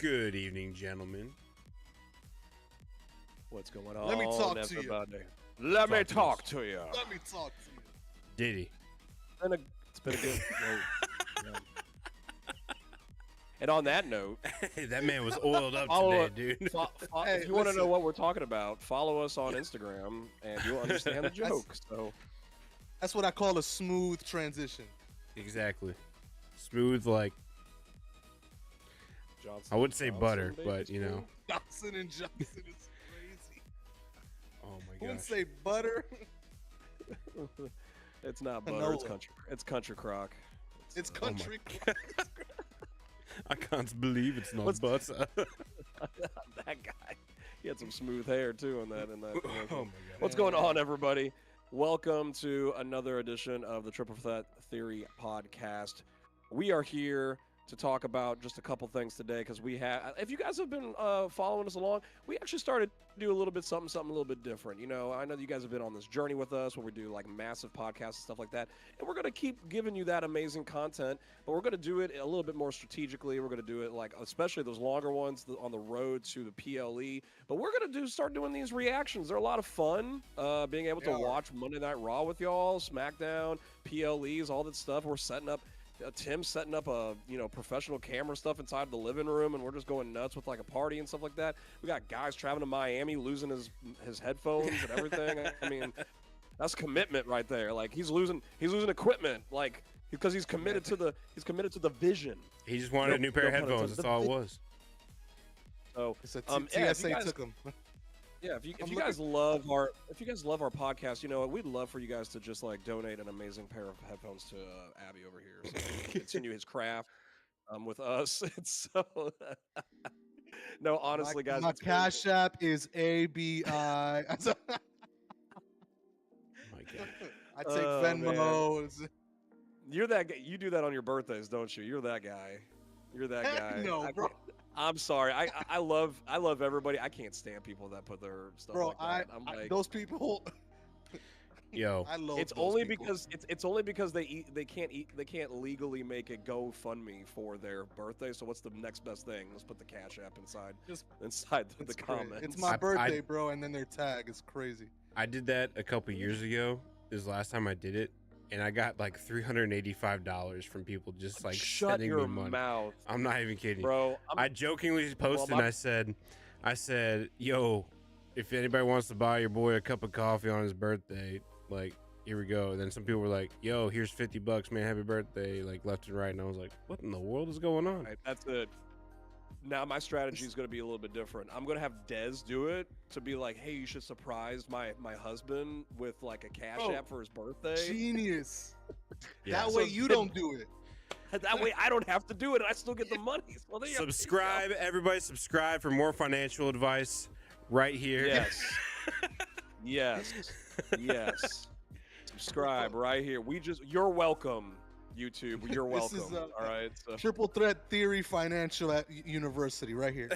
Good evening, gentlemen. What's going on? Let me talk to you. everybody? Let me Talk to talk us. to you. Let me talk to you. Diddy. It's been a good. Yeah. And on that note, That man was oiled up Follow today, dude. Hey, if you want to know listen. what we're talking about, follow us on Instagram, and you'll understand the joke. So That's what I call a smooth transition. Exactly. Smooth like Johnson. I would say Johnson, butter, baby, but you know. Johnson and Johnson is crazy. Oh Who my would gosh. say butter? It's not butter. It's Canola. country. It's country crock. It's my country. I can't believe it's not What's- butter. That guy. He had some smooth hair too in that. Oh my god. What's going on, everybody? Welcome to another edition of the Triple Threat Theory podcast. We are here to talk about just a couple things today because we have, if you guys have been following us along, we actually started to do a little bit something a little bit different. You know, I know that you guys have been on this journey with us where we do like massive podcasts and stuff like that. And we're going to keep giving you that amazing content, but we're going to do it a little bit more strategically. We're going to do it like, especially those longer ones on the road to the PLE. But we're going to start doing these reactions. They're a lot of fun. Being able to They are. watch Monday Night Raw with y'all, SmackDown, PLEs, all that stuff. We're setting up. Tim's setting up a professional camera stuff inside the living room, and we're just going nuts with like a party and stuff like that. We got guys traveling to Miami, losing his headphones and everything. I mean, that's commitment right there. Like he's losing equipment, like because he's committed to the vision. He just wanted a new pair of headphones. That's all it was. So It's a yeah, if TSA you guys- took him. yeah, if you I'm guys love our podcast, you know what, we'd love for you guys to just like donate an amazing pair of headphones to Abby over here, so he can continue his craft with us. It's so no, honestly, guys, My it's been- Cash App is ABI. I Oh my god. take Oh, Venmo. You're that guy. You do that on your birthdays, don't you? You're that guy. You're that Heck guy. no, I bro. can't- I'm sorry. I love everybody. I can't stand people that put their stuff Bro, like that. I'm like, those people. Yo. I love it's those only people. because it's only because they can't legally make a GoFundMe for their birthday. So what's the next best thing? Let's put the Cash App inside Just- the It's crazy. comments. It's my I- birthday, bro, and then their tag is crazy. I did that a couple years ago. This is the last time I did it. And I got like $385 from people just like Shut sending your me money. mouth, I'm not even kidding. bro. I jokingly posted my- and I said, yo, if anybody wants to buy your boy a cup of coffee on his birthday, like, here we go. And then some people were like, yo, here's $50, man, happy birthday, like left and right. And I was like, what in the world is going on? Right, that's it. Now my strategy is going to be a little bit different. I'm going to have Dez do it to be like, hey, you should surprise my husband with like a Cash Bro, App for his birthday. Genius. Yeah. That way So you then- don't do it. That way I don't have to do it and I still get the money. Well, there you go. Subscribe, everybody subscribe for more financial advice right here. Yes. Yes. Yes. Subscribe right here. You're welcome, YouTube. You're This welcome. is, All right. So, Triple Threat Theory Financial at University, right here.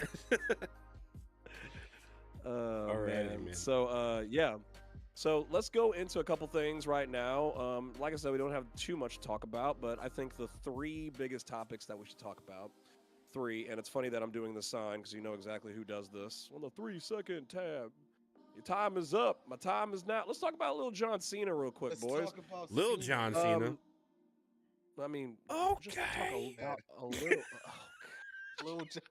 Alrighty, man. So yeah. So let's go into a couple things right now. Like I said, we don't have too much to talk about, but I think the three biggest topics that we should talk about. And it's funny that I'm doing the sign because you know exactly who does this. On the 3-second tab. Your time is up. My time is now. Let's talk about little John Cena real quick, Let's boys. talk about Lil Cena. John Cena. I mean, just talk Okay. a little. Lil John.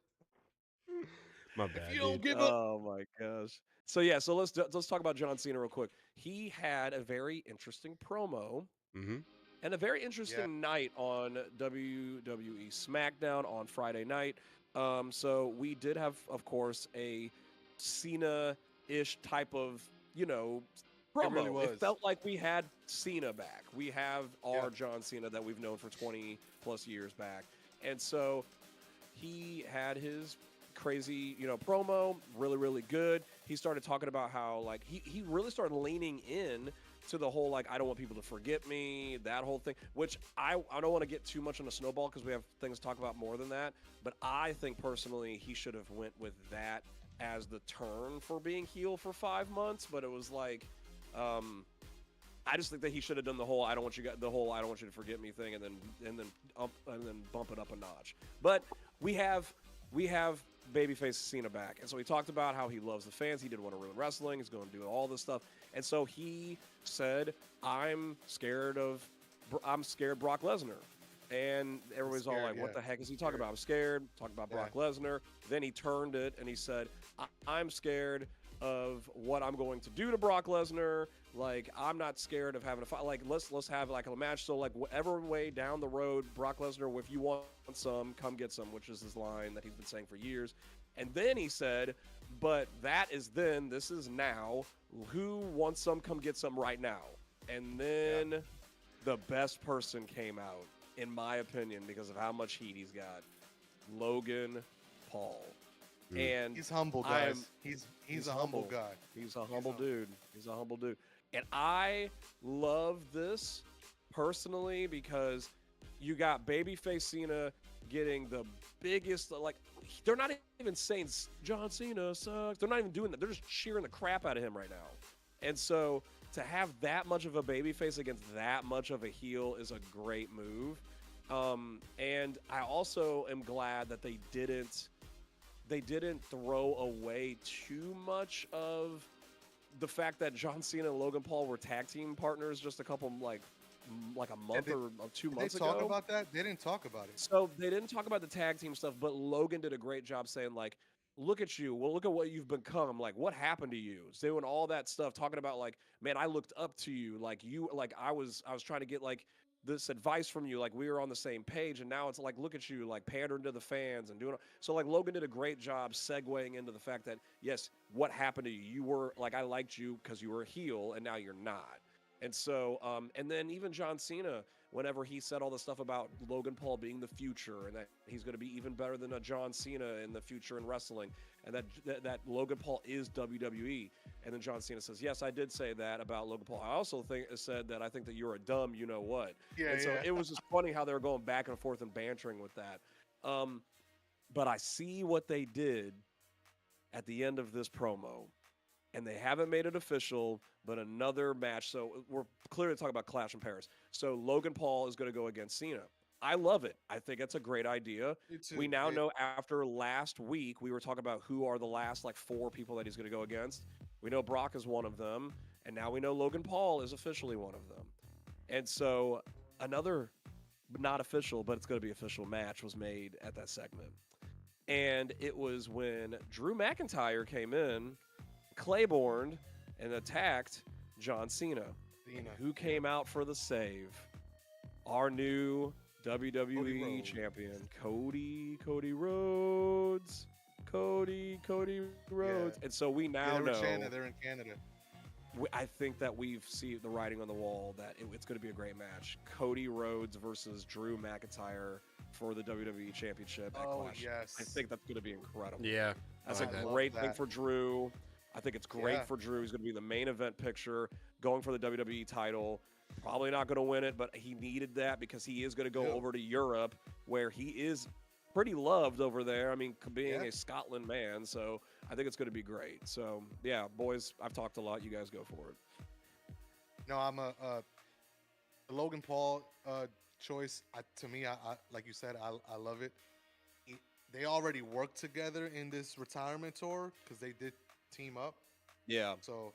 My bad, you don't dude. give up. Oh my gosh. So yeah, so let's talk about John Cena real quick. He had a very interesting promo Mm-hmm. and a very interesting night on WWE SmackDown on Friday night. So we did have, of course, a Cena-ish type of, promo. really was. It felt like we had Cena back. We have our Yeah. John Cena that we've known for 20 plus years back. And so he had his crazy, promo, really, really good. He started talking about how, like, he really started leaning in to the whole, like, I don't want people to forget me, that whole thing, which I don't want to get too much on a snowball because we have things to talk about more than that. But I think personally he should have went with that as the turn for being heel for 5 months. But it was like, I just think that he should have done the whole I don't want you to forget me thing and then bump it up a notch. But we have we have babyface Cena back. And so he talked about how he loves the fans. He didn't want to ruin wrestling. He's going to do all this stuff. And so he said, I'm scared Brock Lesnar. And everybody's all like, what the heck is he talking about? I'm scared. Talking about Brock Lesnar. Then he turned it and he said, I'm scared of what I'm going to do to Brock Lesnar. Like, I'm not scared of having a fight. Like, let's have like a match. So like, whatever way down the road, Brock Lesnar, if you want some, come get some, which is his line that he's been saying for years. And then he said, but that is then, this is now. Who wants some, come get some right now. And then the best person came out, in my opinion, because of how much heat he's got. Logan Paul. And he's humble, guys. He's a humble guy. He's a humble dude. He's a humble dude. And I love this personally because you got babyface Cena getting the biggest, like, they're not even saying John Cena sucks. They're not even doing that. They're just cheering the crap out of him right now. And so to have that much of a babyface against that much of a heel is a great move. And I also am glad that they didn't throw away too much of the fact that John Cena and Logan Paul were tag team partners just a couple, like a month or 2 months ago. Did they talk about that? They didn't talk about it. So they didn't talk about the tag team stuff, but Logan did a great job saying, like, look at you. Well, look at what you've become. Like, what happened to you? So doing all that stuff, talking about, like, man, I looked up to you. Like, I was trying to get, like, this advice from you. Like, we were on the same page. And now it's like, look at you, like, pandering to the fans and doing. So, like, Logan did a great job segueing into the fact that, yes, what happened to you? You were, like, I liked you because you were a heel, and now you're not. And so, and then even John Cena, whenever he said all the stuff about Logan Paul being the future and that he's going to be even better than a John Cena in the future in wrestling, and that Logan Paul is WWE. And then John Cena says, yes, I did say that about Logan Paul. I also said that I think that you're a dumb you-know-what. And so it was just funny how they were going back and forth and bantering with that. But I see what they did at the end of this promo. And they haven't made it official, but another match. So we're clearly talking about Clash in Paris. So Logan Paul is going to go against Cena. I love it. I think it's a great idea. We now know after last week, we were talking about who are the last, like, 4 people that he's going to go against. We know Brock is one of them. And now we know Logan Paul is officially one of them. And so another not official, but it's going to be official match was made at that segment. And it was when Drew McIntyre came in, Claiborne, and attacked John Cena. And who came out for the save? Our new WWE champion, Cody Rhodes. Cody Rhodes. And so we now know. They're in Canada. I think that we've seen the writing on the wall that it's going to be a great match. Cody Rhodes versus Drew McIntyre for the WWE Championship at Clash. Yes. I think that's going to be incredible. Yeah. That's a great thing for Drew. I think it's great for Drew. He's going to be the main event picture, going for the WWE title. Probably not going to win it, but he needed that because he is going to go over to Europe, where he is pretty loved over there. I mean, being a Scotland man, so I think it's going to be great. So, yeah, boys, I've talked a lot. You guys go for it. No, I'm the Logan Paul choice. To me, I like you said, I love it. They already worked together in this retirement tour because they did team up. Yeah. So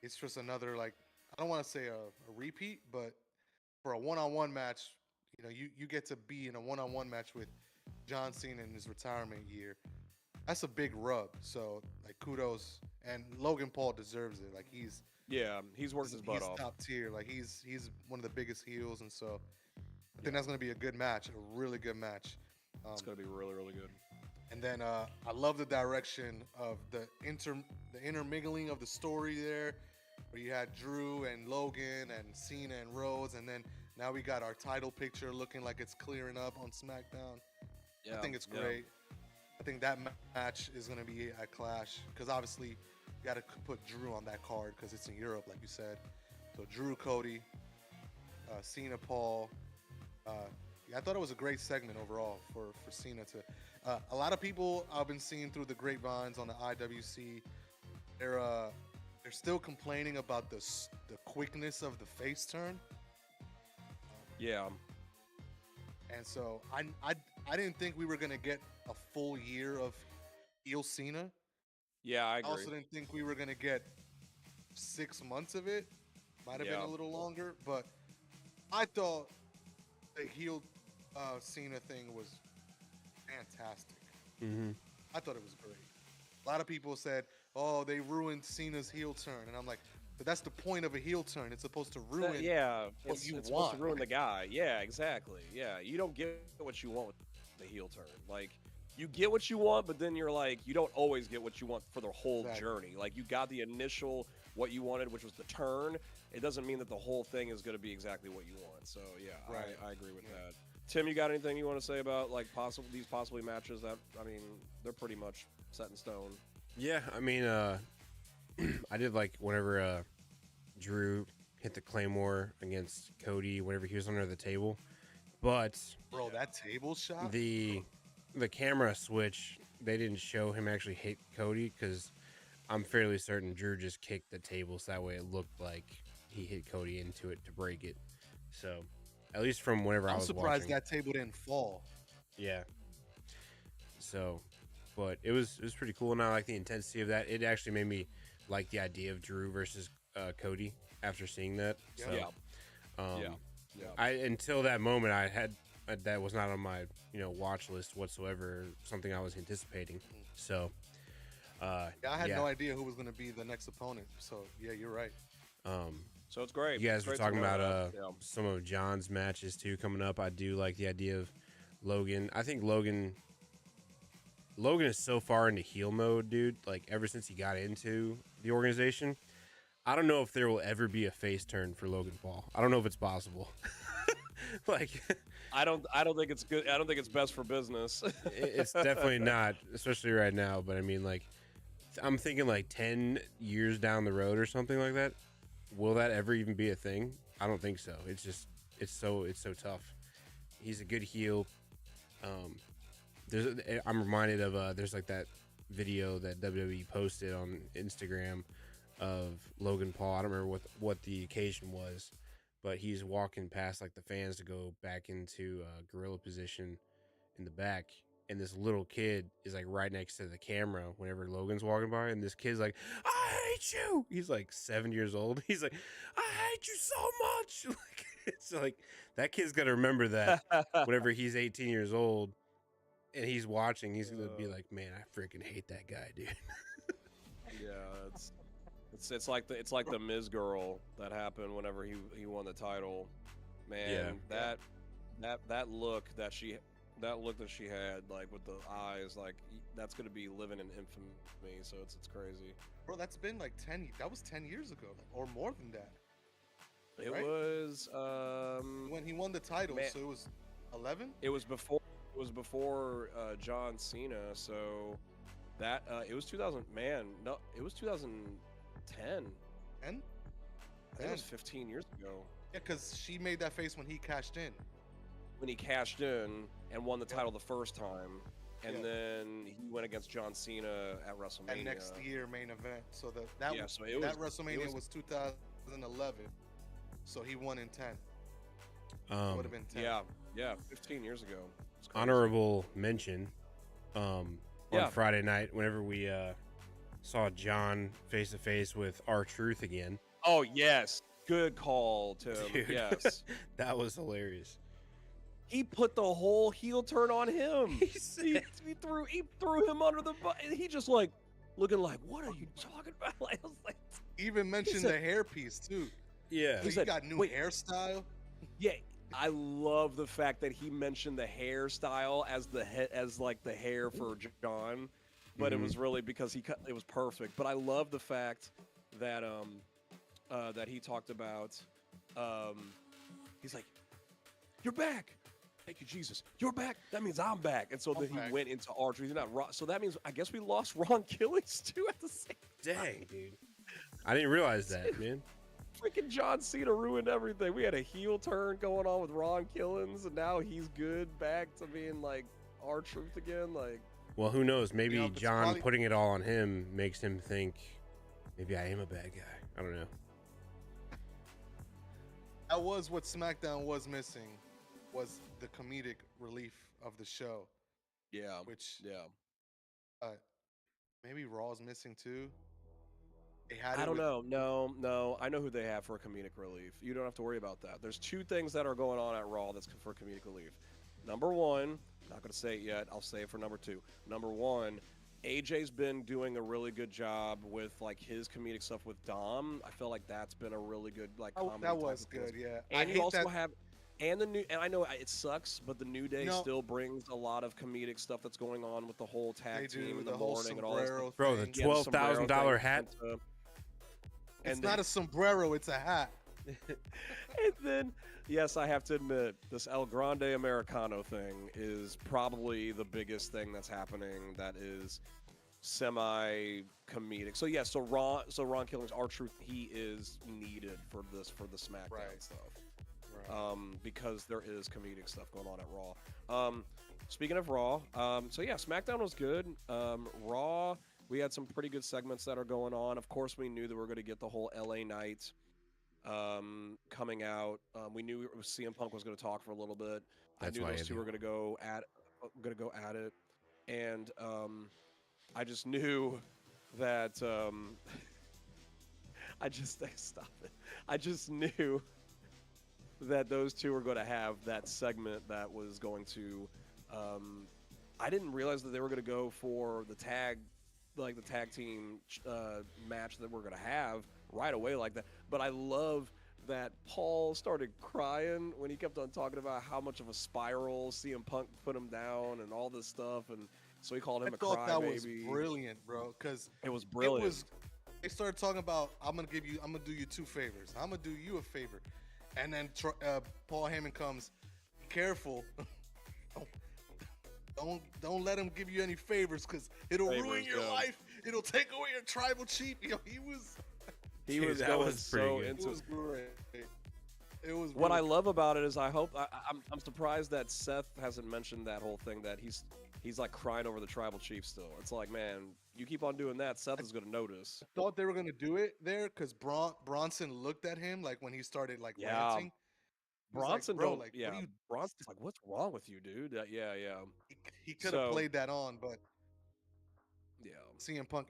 it's just another, like, I don't want to say a repeat, but for a one-on-one match, you know, you get to be in a one-on-one match with John Cena in his retirement year. That's a big rub. So, like, kudos, and Logan Paul deserves it. Like, he's worked his butt off. He's top tier. Like, he's one of the biggest heels, and so I think that's going to be a good match, a really good match. It's going to be really, really good. And then I love the direction of the intermingling of the story there, where you had Drew and Logan and Cena and Rhodes, and then now we got our title picture looking like it's clearing up on SmackDown. Yeah, I think it's great. I think that match is going to be at Clash because obviously you got to put Drew on that card because it's in Europe, like you said. So Drew, Cody, Cena, Paul. I thought it was a great segment overall for Cena to. A lot of people I've been seeing through the grapevines on the IWC, they're still complaining about the quickness of the face turn. Yeah. And so I I didn't think we were gonna get a full year of heel Cena. Yeah, I I agree. also didn't think we were gonna get 6 months of it. Might have been Yeah. a little longer, but I thought the heel Cena thing was fantastic. Mm-hmm. I thought it was great. A lot of people said, "Oh, they ruined Cena's heel turn," and I'm like, "But that's the point of a heel turn. It's supposed to ruin Yeah, what it's you it's supposed to want." ruin the guy. Yeah, exactly. Yeah, you don't get what you want with the heel turn. Like you get what you want, but then you're like you don't always get what you want for the whole Exactly. journey. Like you got the initial what you wanted, which was the turn. It doesn't mean that the whole thing is going to be exactly what you want. So yeah, Right. I agree with Yeah. that. Tim, you got anything you want to say about like these possibly matches that I mean they're pretty much set in stone. Yeah, I mean, I did like whenever Drew hit the Claymore against Cody, whenever he was under the table, but Bro, that table shot. the camera switch, they didn't show him actually hit Cody because I'm fairly certain Drew just kicked the table so that way it looked like he hit Cody into it to break it. So at least from whenever I I'm was surprised watching, that table didn't fall. yeah. So, but it was pretty cool, and I like the intensity of that. It actually made me like the idea of Drew versus Cody after seeing that. Yeah. So, Yeah. um, Yeah. Yeah. I until that moment I had that was not on my watch list whatsoever. Something I was anticipating. So, Yeah, I had no idea who was going to be the next opponent. So yeah, you're right. So it's great. You guys It's were great to talking know about that. Yeah. some of John's matches too coming up. I do like the idea of Logan. I think Logan is so far into heel mode, dude. Like ever since he got into the organization, I don't know if there will ever be a face turn for Logan Paul. I don't know if it's possible. Like I don't think it's good. I don't think it's best for business. it's definitely not, especially right now. But I mean, like, I'm thinking like 10 years down the road or something like that. Will that ever even be a thing? I don't think so. It's just it's so tough. He's a good heel. I'm reminded of there's like that video that WWE posted on Instagram of Logan Paul. I don't remember what the occasion was, but he's walking past like the fans to go back into gorilla position in the back, and this little kid is like right next to the camera whenever Logan's walking by, and this kid's like, "I hate you." He's like 7 years old. He's like, "I hate you so much." Like it's like that kid's gonna remember that whenever he's 18 years old and he's watching, he's gonna be like, "Man, I freaking hate that guy, dude." Yeah, it's like the Miz girl that happened whenever he won the title. Man, Yeah. that look that she had, like with the eyes, like that's gonna be living in infamy. So it's crazy. Bro, that's been like 10. That was 10 years ago, or more than that. It Right? was When he won the title, Man. so it was 11. it was before John Cena. So that it was 2000. Man, no, it was 2010. 10. I think it was 15 years ago. Yeah, because she made that face when he cashed in. When he cashed in and won the title the first time, and Yeah. then he went against John Cena at WrestleMania. And next year main event. So that Yeah, so it that was- WrestleMania was 2011. So he won in 10. Would have been 10. Yeah, 15 years ago. It's crazy. Honorable mention on Yeah. Friday night whenever we saw John face to face with R-Truth again. Oh yes, good call, Tim. Dude. Yes, That was hilarious. he put the whole heel turn on him. He said- he threw him under the bus, and he just like looking like, what are you talking about? Like, I was like, He even mentioned said- the hairpiece too. Yeah. So He he said, got new "Wait." hairstyle. yeah. I love the fact that he mentioned the hairstyle as the hair for John, but it was really because it was perfect. But I love the fact that that he talked about he's like, "You're back. Thank you, Jesus. You're back. That means I'm back." And so then Okay. he went into R3. He's not Ron. So that means I guess we lost Ron Killings too at the same Dang, dude. I didn't realize that, man. freaking John Cena ruined everything. We had a heel turn going on with Ron Killings, and now he's good back to being like R-Truth again. Like, Well, who knows? Maybe You know, it's John probably- putting it all on him makes him think maybe I am a bad guy. I don't know. That was what SmackDown was missing, was the comedic relief of the show, Yeah. which Yeah. uh, maybe Raw's missing too. They had I it don't with know. No. I know who they have for comedic relief. You don't have to worry about that. There's two things that are going on at Raw that's for comedic relief. Number one, not going to say it yet. I'll say it for number two. Number one, AJ's been doing a really good job with like his comedic stuff with Dom. I feel like that's been a really good like oh, comedy. that type was of thing. good. Yeah, I And you hate also that. have, and the new, and I know it sucks, but the New Day No. still brings a lot of comedic stuff that's going on with the whole They tag team do in the the whole morning and all that stuff. sombrero Bro, the thing. Yeah, the sombrero $12,000 thing hat. It's and not a sombrero; it's a hat. and then, yes, I have to admit, this El Grande Americano thing is probably the biggest thing that's happening that is semi-comedic. So, yeah, so Ron Killing's R-Truth, he is needed for the SmackDown Right. stuff. Right. Because there is comedic stuff going on at Raw. Speaking of Raw, so yeah, SmackDown was good. Raw, we had some pretty good segments that are going on. Of course, we knew that we were going to get the whole LA Knight coming out. We knew CM Punk was going to talk for a little bit. That's I knew why those I two do. were going to go at it, and I just knew that stop it. I just knew that those two were going to have that segment that was going to. I didn't realize that they were going to go for the tag team match that we're going to have right away like that. But I love that Paul started crying when he kept on talking about how much of a spiral CM Punk put him down and all this stuff, and so he called him I a thought that was crybaby. brilliant, bro. Because It was brilliant. they started talking about I'm gonna do you two favors. I'm gonna do you a favor, and then Paul Heyman comes. Be careful. Don't let him give you any favors because it'll ruin your life. It'll take away your tribal chief. Yo, he was Dude, that going was pretty so good. into it was great. It was What I really- love about it is I'm surprised that Seth hasn't mentioned that whole thing that he's like crying over the tribal chief still. It's like, man, you keep on doing that, Seth is gonna notice. thought they were gonna do it there because Bronson looked at him like when he started like Yeah. ranting. He was like, Bronson "Bro, don't like, yeah. what are you?" Bronson's like, what's wrong with you, dude? Yeah. He could have So- played that on, but Yeah. CM Punk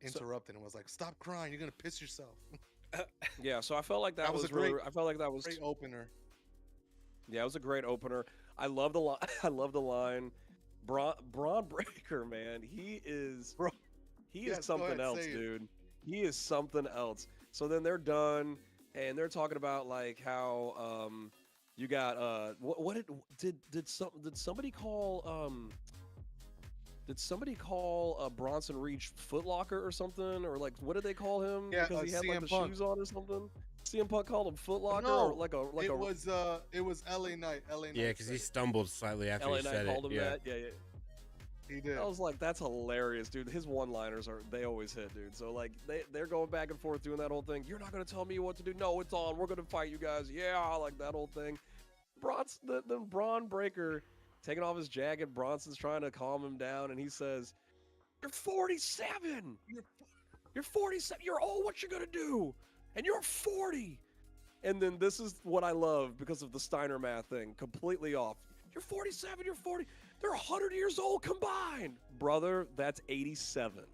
interrupted and was like, "Stop crying! You're gonna piss yourself." Yeah, so I felt like that, That was was a great- really, I felt like that was Great opener. Yeah, it was a great opener. I love the line. I love the line. Braun Breaker, man, he is Bro, he yes, is go something ahead, else, say it. dude. He is something else. So then they're done, and they're talking about like how you got what did somebody call Bronson Reach Foot Locker or something, or like what did they call him Yeah, because he had like CM the Punk. shoes on or something? CM Punk called him Foot Locker No, or like it a was LA Knight. LA Knight. Yeah, because he said stumbled slightly after LA he Knight said called it. him Yeah. that. Yeah. it. He did. I was like, that's hilarious, dude. His one-liners they always hit, dude. So like they're going back and forth doing that whole thing. You're not gonna tell me what to do. No, it's on. We're gonna fight you guys. Yeah, like that whole thing. The Braun Breaker taking off his jacket. Bronson's trying to calm him down, and he says, "You're 47. You're 47. You're old. What you gonna do? And you're 40." And then this is what I love because of the Steiner math thing. Completely off. You're 47. You're 40. They're 100 years old combined. Brother, that's 87.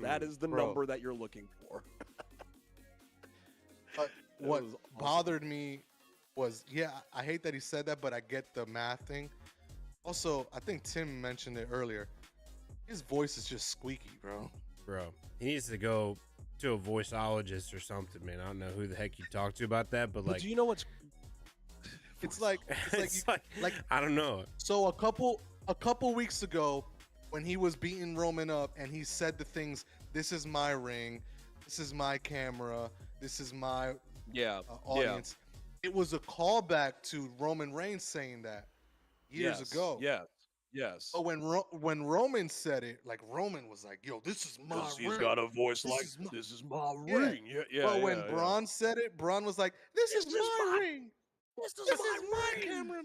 That is the Bro. number that you're looking for. But It what was awesome. bothered me was, I hate that he said that, but I get the math thing. Also, I think Tim mentioned it earlier. His voice is just squeaky, bro. Bro, he needs to go to a voiceologist or something, man. I don't know who the heck you talk to about that, but But like, do you know what's It's like it's like I don't know. so a couple weeks ago when he was beating Roman up and he said the things, "This is my ring, this is my camera, this is my yeah. audience." It was a callback to Roman Reigns saying that years Yes, ago. Yes. But when Roman said it, like Roman was like, "Yo, this is my ring." He's got a voice This like is my- this is my Yeah. ring. Yeah. But when yeah. Braun said it, Braun was like, "This is my ring. This This is my camera."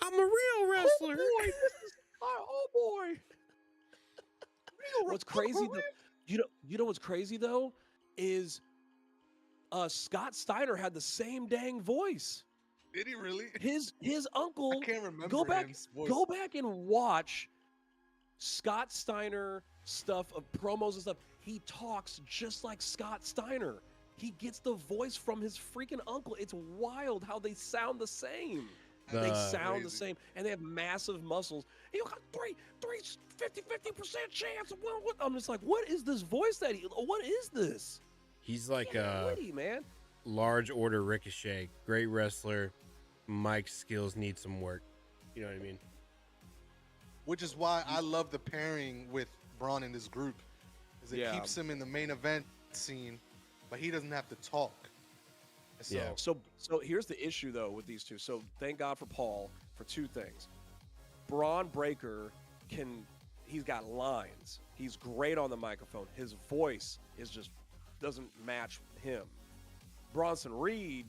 I'm a real wrestler. Oh boy, this is oh boy. What's crazy though, you know what's crazy though is Scott Steiner had the same dang voice. Did he really? His I uncle. can't Go remember back, his voice. go back and watch Scott Steiner stuff of promos and stuff. He talks just like Scott Steiner. He gets the voice from his freaking uncle. It's wild how they sound the same. They The sound the Crazy. same, and they have massive muscles. You got 50% chance of one. I'm just like, what is this voice that he? What is this? he's like Yeah, a witty, man. large order Ricochet, great wrestler. Mike's skills need some work. You know what I mean? Which is why I love the pairing with Braun in this group, is it Yeah. keeps him in the main event scene, but he doesn't have to talk. So, Yeah. So here's the issue though with these two. So thank God for Paul for two things. Braun Breaker he's got lines. He's great on the microphone. His voice is just doesn't match him. Bronson Reed,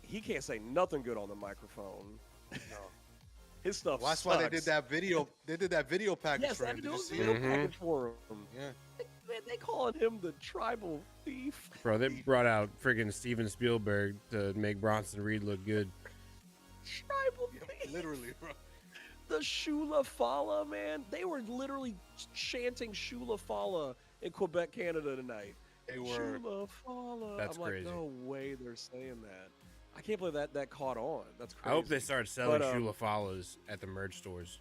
he can't say nothing good on the microphone. no. His stuff Well, that's sucks. why they did that video. They did that video package Yes, for they him. had to Did do you a see video it? package for him. Yeah. Man, they calling him the tribal thief. Bro, they brought out friggin' Steven Spielberg to make Bronson Reed look good. Tribal Yeah, thief. literally, bro. The Shula Fala, man. They were literally chanting Shula Fala in Quebec, Canada tonight. They were. Shula Fala. That's I'm crazy. like, no way they're saying that. I can't believe that caught on. That's I crazy. hope they start selling But, Shula Follows at the merch stores.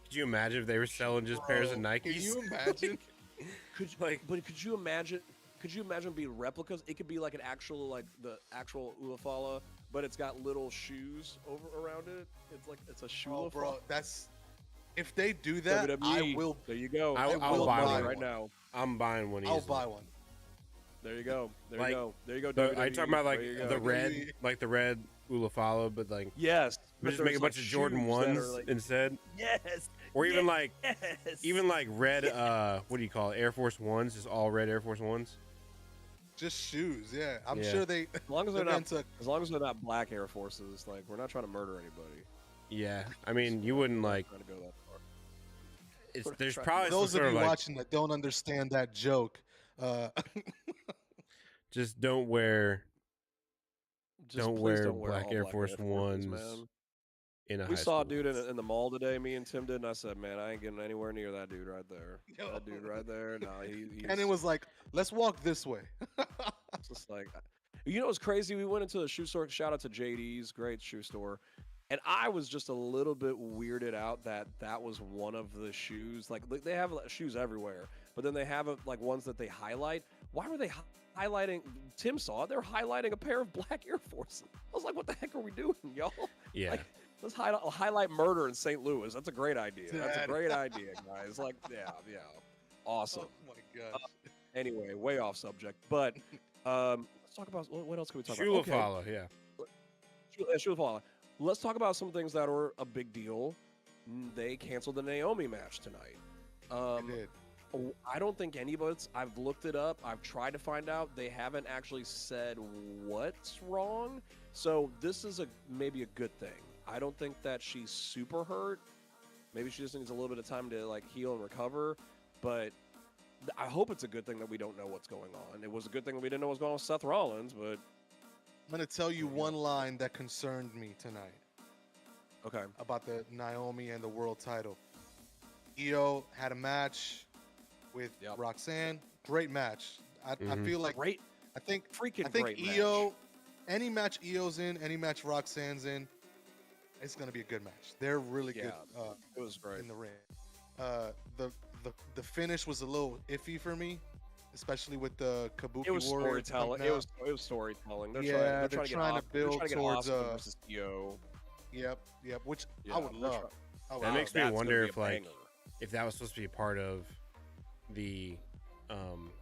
Could you imagine if they were selling just pairs of Bro, Nikes? Can you imagine? Could you imagine? Could you imagine being replicas? It could be like an actual, like the actual Ulafala, but it's got little shoes over around it. It's like it's a Shula Oh, bro, that's if they do that, WWE. I will. There you go. I'll will buy buy one right one. now. I'm buying one easily. I'll buy one. There you go. There Like, you go. There you go. Are you WWE. talking about like There you go. the red, WWE. like the red Ulafala, but like Yes. we but just make a there's, bunch like, of Jordan shoes that ones are, like- instead, Yes. or even like Yes. red. What do you call it? Air Force Ones, just all red Air Force Ones. Just shoes, yeah. I'm Yeah. sure they. as long as the they're men not, took. as long as they're not black Air Forces, like we're not trying to murder anybody. Yeah, I mean you wouldn't We're not like. trying to go that far. It's We're there's trying- probably Those some of sort you of like watching that don't understand that joke, just don't wear Just don't please wear don't wear black all Air black Force Forces, Ones man. in a We high saw a school. dude in the mall today. Me and Tim did, and I said, "Man, I ain't getting anywhere near that dude right there. Yo. That dude right there. No, he's and it was like, "Let's walk this way." it's just like, you know, what's crazy? We went into the shoe store. Shout out to JD's, great shoe store. And I was just a little bit weirded out that that was one of the shoes. Like they have shoes everywhere, but then they have like ones that they highlight. Why were they highlighting? Tim saw it. They're highlighting a pair of black Air Forces. I was like, what the heck are we doing, y'all? Yeah, Like, let's highlight murder in St. Louis. That's a great idea. That's a Dad. great idea, guys. Like, yeah. Awesome. Oh my gosh. Anyway, way off subject. But let's talk about what else can we talk Shula about? Follow, yeah. Shula Fala. Let's talk about some things that were a big deal. They canceled the Naomi match tonight. I did. I don't think anybody's. I've looked it up. I've tried to find out. They haven't actually said what's wrong. So this is maybe a good thing. I don't think that she's super hurt. Maybe she just needs a little bit of time to like heal and recover. But I hope it's a good thing that we don't know what's going on. It was a good thing that we didn't know what's going on with Seth Rollins, but I'm gonna tell you There you one go. line that concerned me tonight okay. about the Naomi and the world title. Io had a match with Yep. Roxanne. Great match. I Mhm. feel like Great, I think freaking great great Io, match. any match Io's in, any match Roxanne's in, it's gonna be a good match. They're really good It was great. in the ring. The finish was a little iffy for me, especially with the Kabuki It was Warrior storytelling. coming It out. was storytelling. They're Yeah, trying, they're to get trying to Asuka- they're build trying to get towards, Asuka versus Io. Yep. Which Yeah, I would they're love. try- I would That love. makes me that's gonna wonder be a if, like, banger. if that was supposed to be part of the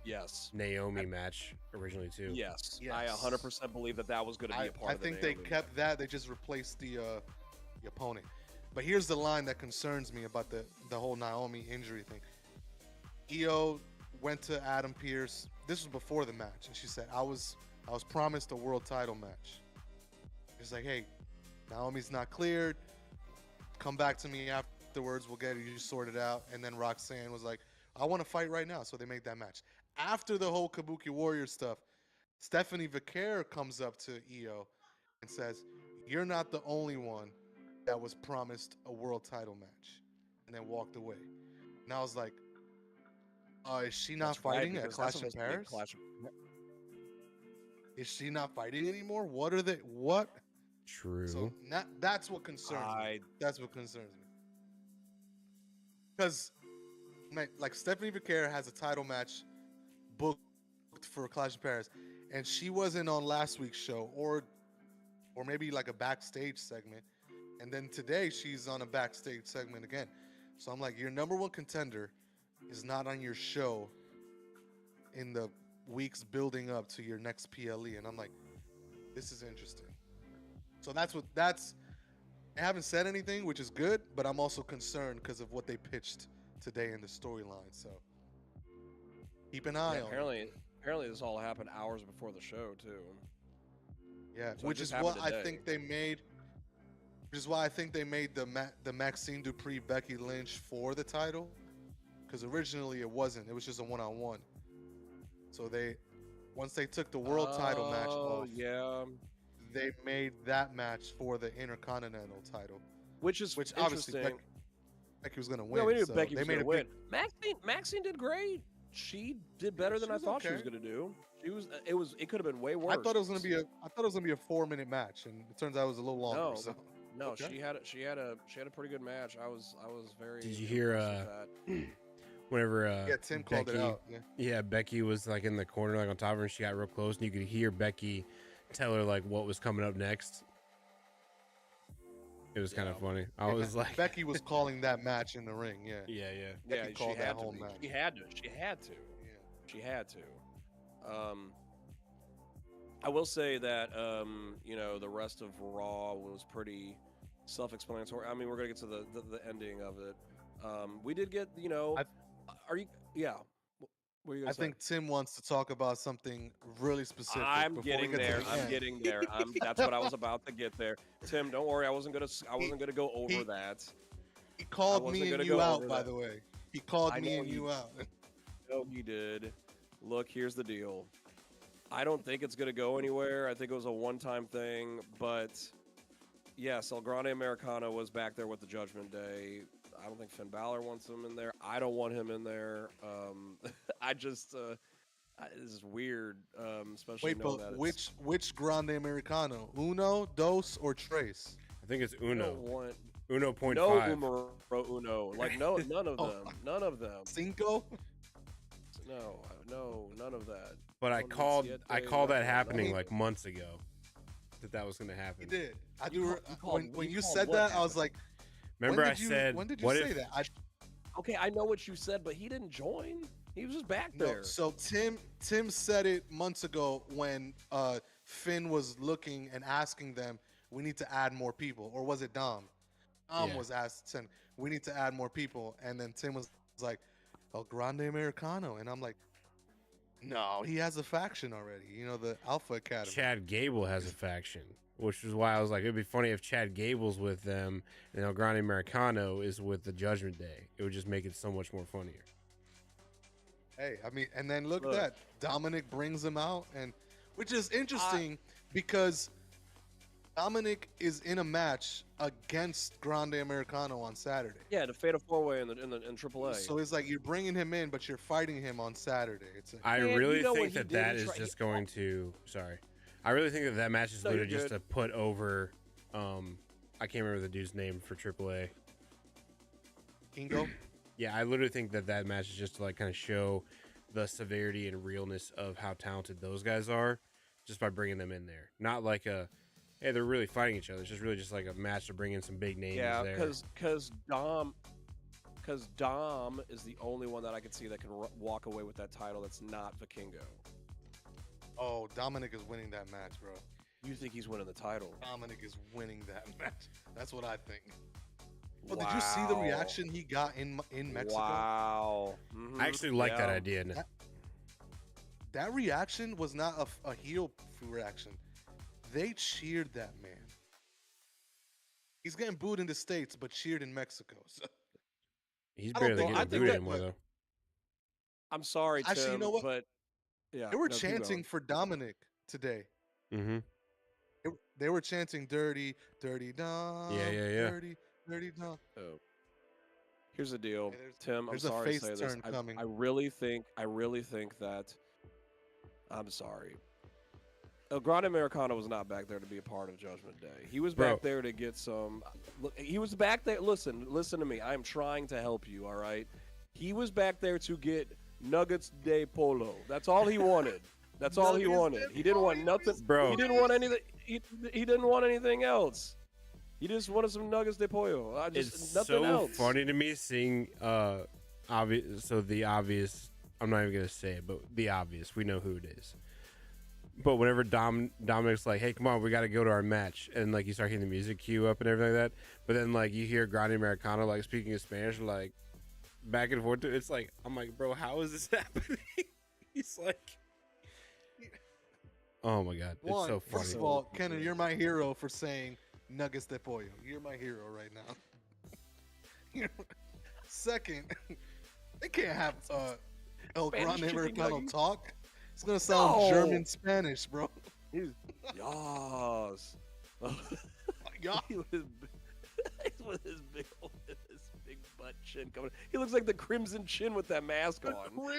Yes. Naomi match originally too. Yes. Yes. I 100% believe that was going to be a part I of the think they Naomi kept match. that. They just replaced the opponent. But here's the line that concerns me about the whole Naomi injury thing. Io went to Adam Pearce. This was before the match, and she said, "I was promised a world title match." It's like, "Hey, Naomi's not cleared. Come back to me afterwards. We'll get you sorted out." And then Roxanne was like, "I want to fight right now," so they made that match. After the whole Kabuki Warrior stuff, Stephanie Vicaire comes up to Io and says, you're not the only one that was promised a world title match and then walked away. And I was like, is she not That's right, fighting at because that's Clash in supposed to be a Paris? Clash. Is she not fighting anymore? What are they? What? True. So that's what concerns me. That's what concerns me. Because like Stephanie Vaquer has a title match booked for Clash of Paris, and she wasn't on last week's show, or maybe like a backstage segment, and then today she's on a backstage segment again. So I'm like, your number one contender is not on your show in the weeks building up to your next PLE, and I'm like, this is interesting. So that's. I haven't said anything, which is good, but I'm also concerned because of what they pitched today in the storyline. So keep an eye on it. Apparently this all happened hours before the show too. Yeah, So which is what I think they made. Which is why I think they made the Maxine Dupree Becky Lynch for the title, because originally it wasn't. It was just a one-on-one. So once they took the world title match off, yeah, they made that match for the Intercontinental title, which obviously interesting. Becky was gonna win. Yeah, we knew so Becky they was made gonna a big, win. Maxine did great. She did better than she I was thought she okay. was gonna do. It could have been way worse. I thought it was gonna be a 4-minute match, and it turns out it was a little longer. No, So no, okay. she had a pretty good match. I was very. Did you hear impressed with that. whenever Yeah, Tim called it Becky, out. Yeah. Becky was like in the corner, like on top of her, and she got real close, and you could hear Becky tell her like what was coming up next. It was kind of funny. I was like, Becky was calling that match in the ring. Yeah. yeah. Becky called she that had to whole be. match. She had to. Yeah. She had to. I will say that the rest of Raw was pretty self-explanatory. I mean, we're gonna get to the ending of it. We did get are you? Yeah. What are you gonna I say? think Tim wants to talk about something really specific. I'm before we getting get to there. the I'm end. getting there. That's what I was about to get there. Tim, don't worry. I wasn't gonna go over that. He called wasn't me and gonna you go out, over by that. the way. He called I me know and he- you out. No, he did. Look, here's the deal. I don't think it's gonna go anywhere. I think it was a one-time thing, but yes, El Grande Americano was back there with the Judgment Day. I don't think Finn Balor wants him in there. I don't want him in there. I just this is weird, especially Wait, knowing but that which Grande Americano? Uno, Dos, or Tres? I think it's I don't Uno. want Uno point no five. Umaro Uno. Like none of Oh. them. None of them. Cinco? No, none of that. But I Don't called see it, that no. happening like months ago. That was gonna happen. He did. I You do. call- you called- When you you called said what that, I happened? was like, Remember when I did you, said, when did you what say if that? Okay, I know what you said, but he didn't join. He was just back No, there. so Tim said it months ago when Finn was looking and asking them, we need to add more people, or was it Dom? Dom Yeah. was asking, we need to add more people, and then Tim was like, El Grande Americano, and I'm like, no, he has a faction already. The Alpha Academy. Chad Gable has a faction, which is why I was like, it'd be funny if Chad Gable's with them and El Grande Americano is with the Judgment Day. It would just make it so much more funnier. Hey, I mean, and then look Look. at that. Dominic brings him out, which is interesting because Dominic is in a match against Grande Americano on Saturday. Yeah, the Fatal 4-Way in AAA. So it's like you're bringing him in, but you're fighting him on Saturday. I Man, really you know what think he that did? that He is tried- just going to. Sorry, I really think that match is No, you're literally just good. to put over. I can't remember the dude's name for AAA. Kingo. Yeah, I literally think that match is just to like kind of show the severity and realness of how talented those guys are, just by bringing them in there. Not like hey, they're really fighting each other. It's just really just like a match to bring in some big names yeah, there. because Dom is the only one that I can see that can walk away with that title that's not Vikingo. Oh, Dominic is winning that match, bro. You think he's winning the title? Dominic is winning that match. That's what I think. Well, did you see the reaction he got in Mexico? Wow. Mhm. I actually like that Yeah. idea. That reaction was not a heel reaction. They cheered that man. He's getting booed in the States, but cheered in Mexico. So. He's I don't barely think- I getting think booed that- anymore, though. I'm sorry, Tim, Actually, you know what? but yeah, They were no, keep chanting going. for Dominic today. Mm-hmm. they were chanting "Dirty, Dirty Yeah, Dom, yeah, yeah. Dirty, Dirty Dom." Oh. Here's the deal, Hey, Tim. I'm there's a sorry to face say this. turn coming. I really think that. I'm sorry. El Grande Americano was not back there to be a part of Judgment Day. He was Bro. back there to get some. Look, he was back there. Listen to me. I am trying to help you. All right. He was back there to get Nuggets de Polo. That's all he wanted. That's all he Nuggets wanted. de He didn't want Polo nothing. is Bro. He didn't want anything. He didn't want anything else. He just wanted some Nuggets de Pollo. It's Nothing so else. funny to me seeing obvious. So the obvious. I'm not even gonna say it, but the obvious. We know who it is. But whenever Dominic's like, "Hey, come on, we got to go to our match," and like you start hearing the music cue up and everything like that, but then like you hear Grande Americano like speaking in Spanish, like back and forth. It's like I'm like, bro, how is this happening? He's like, oh my god, it's so funny. First of all, Kenyn, you're my hero for saying Nuggets de Pollo. You're my hero right now. Second, they can't have El Spanish Grande chicken Americano nugget? talk. It's gonna sound No. German Spanish, bro. He's yas. Yeah. He was with his big butt chin coming. He looks like the Crimson Chin with that mask on.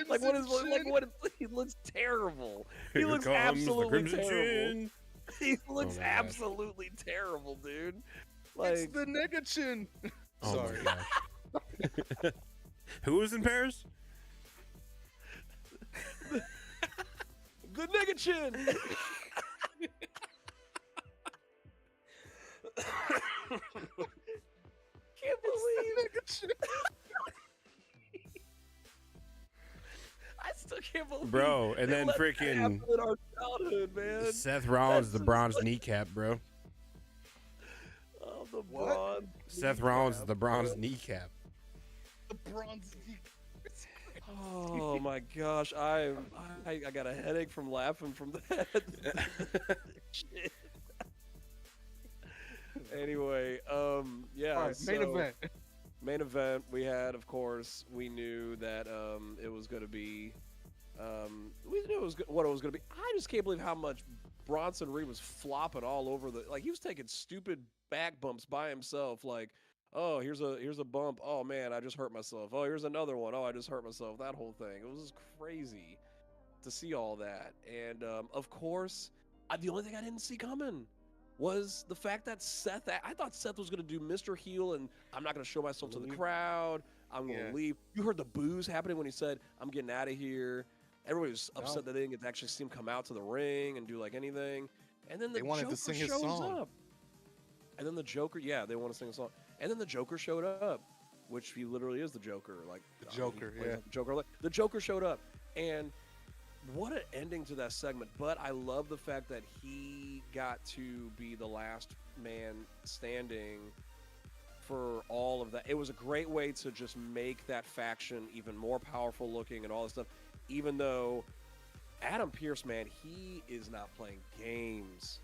Like what is he looks terrible. He Here looks comes the absolutely Crimson terrible. Chin. He looks my gosh. absolutely terrible, dude. It's Like the nigga chin. Oh Sorry. my gosh. Who was in Paris? the nigga chin. Can't believe Nigga chin. I still can't believe. Bro, and they then let that freaking happen in our childhood, man. Seth Rollins, That's the just bronze like- kneecap, bro. Oh, the What? bronze. Seth Rollins is kneecap, the bronze bro. kneecap. The bronze. Oh my gosh, I got a headache from laughing from that. Shit. Anyway, yeah. All right, main so- event. Main event, we had, of course, we knew that it was going to be, we knew what it was going to be. I just can't believe how much Bronson Reed was flopping all over like he was taking stupid back bumps by himself. Like, oh, here's a bump. Oh man, I just hurt myself. Oh, here's another one. Oh, I just hurt myself. That whole thing. It was just crazy to see all that. And of course, the only thing I didn't see coming was the fact that I thought Seth was going to do Mr. Heel and I'm not going to show myself to the crowd. I'm going to leave. You heard the boos happening when he said, I'm getting out of here. Everybody was upset that they didn't get to actually see him come out to the ring and do like anything. And then the wanted Joker to sing his shows song. up. And then the Joker, they want to sing a song. And then the Joker showed up, which he literally is the Joker. Like The Joker, he plays yeah. like the Joker. Like, the Joker showed up. And what an ending to that segment. But I love the fact that he got to be the last man standing for all of that. It was a great way to just make that faction even more powerful looking and all this stuff. Even though Adam Pearce, man, he is not playing games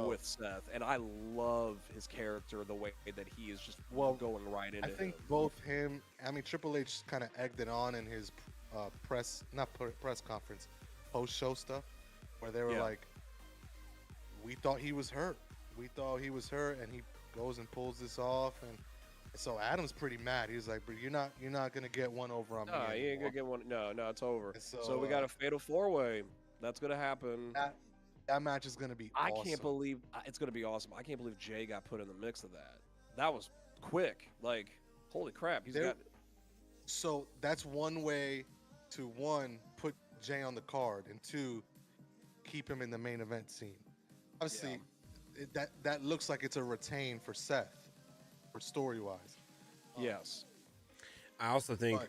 with Seth. And I love his character, the way that he is just going right into I think him. both him, Triple H kind of egged it on in his press conference, post-show stuff, where they were like, we thought he was hurt. And he goes and pulls this off. And so Adam's pretty mad. He's like, but you're not going to get one over on me. No, he ain't going to get one. No, it's over. And So we got a fatal four-way. That's going to happen. That match is going to be awesome. I can't believe it's going to be awesome. I can't believe Jay got put in the mix of that. That was quick. Like, holy crap. So that's one way to, one, put Jay on the card, and two, keep him in the main event scene. Obviously, that looks like it's a retain for Seth, for story-wise. Yes. I also think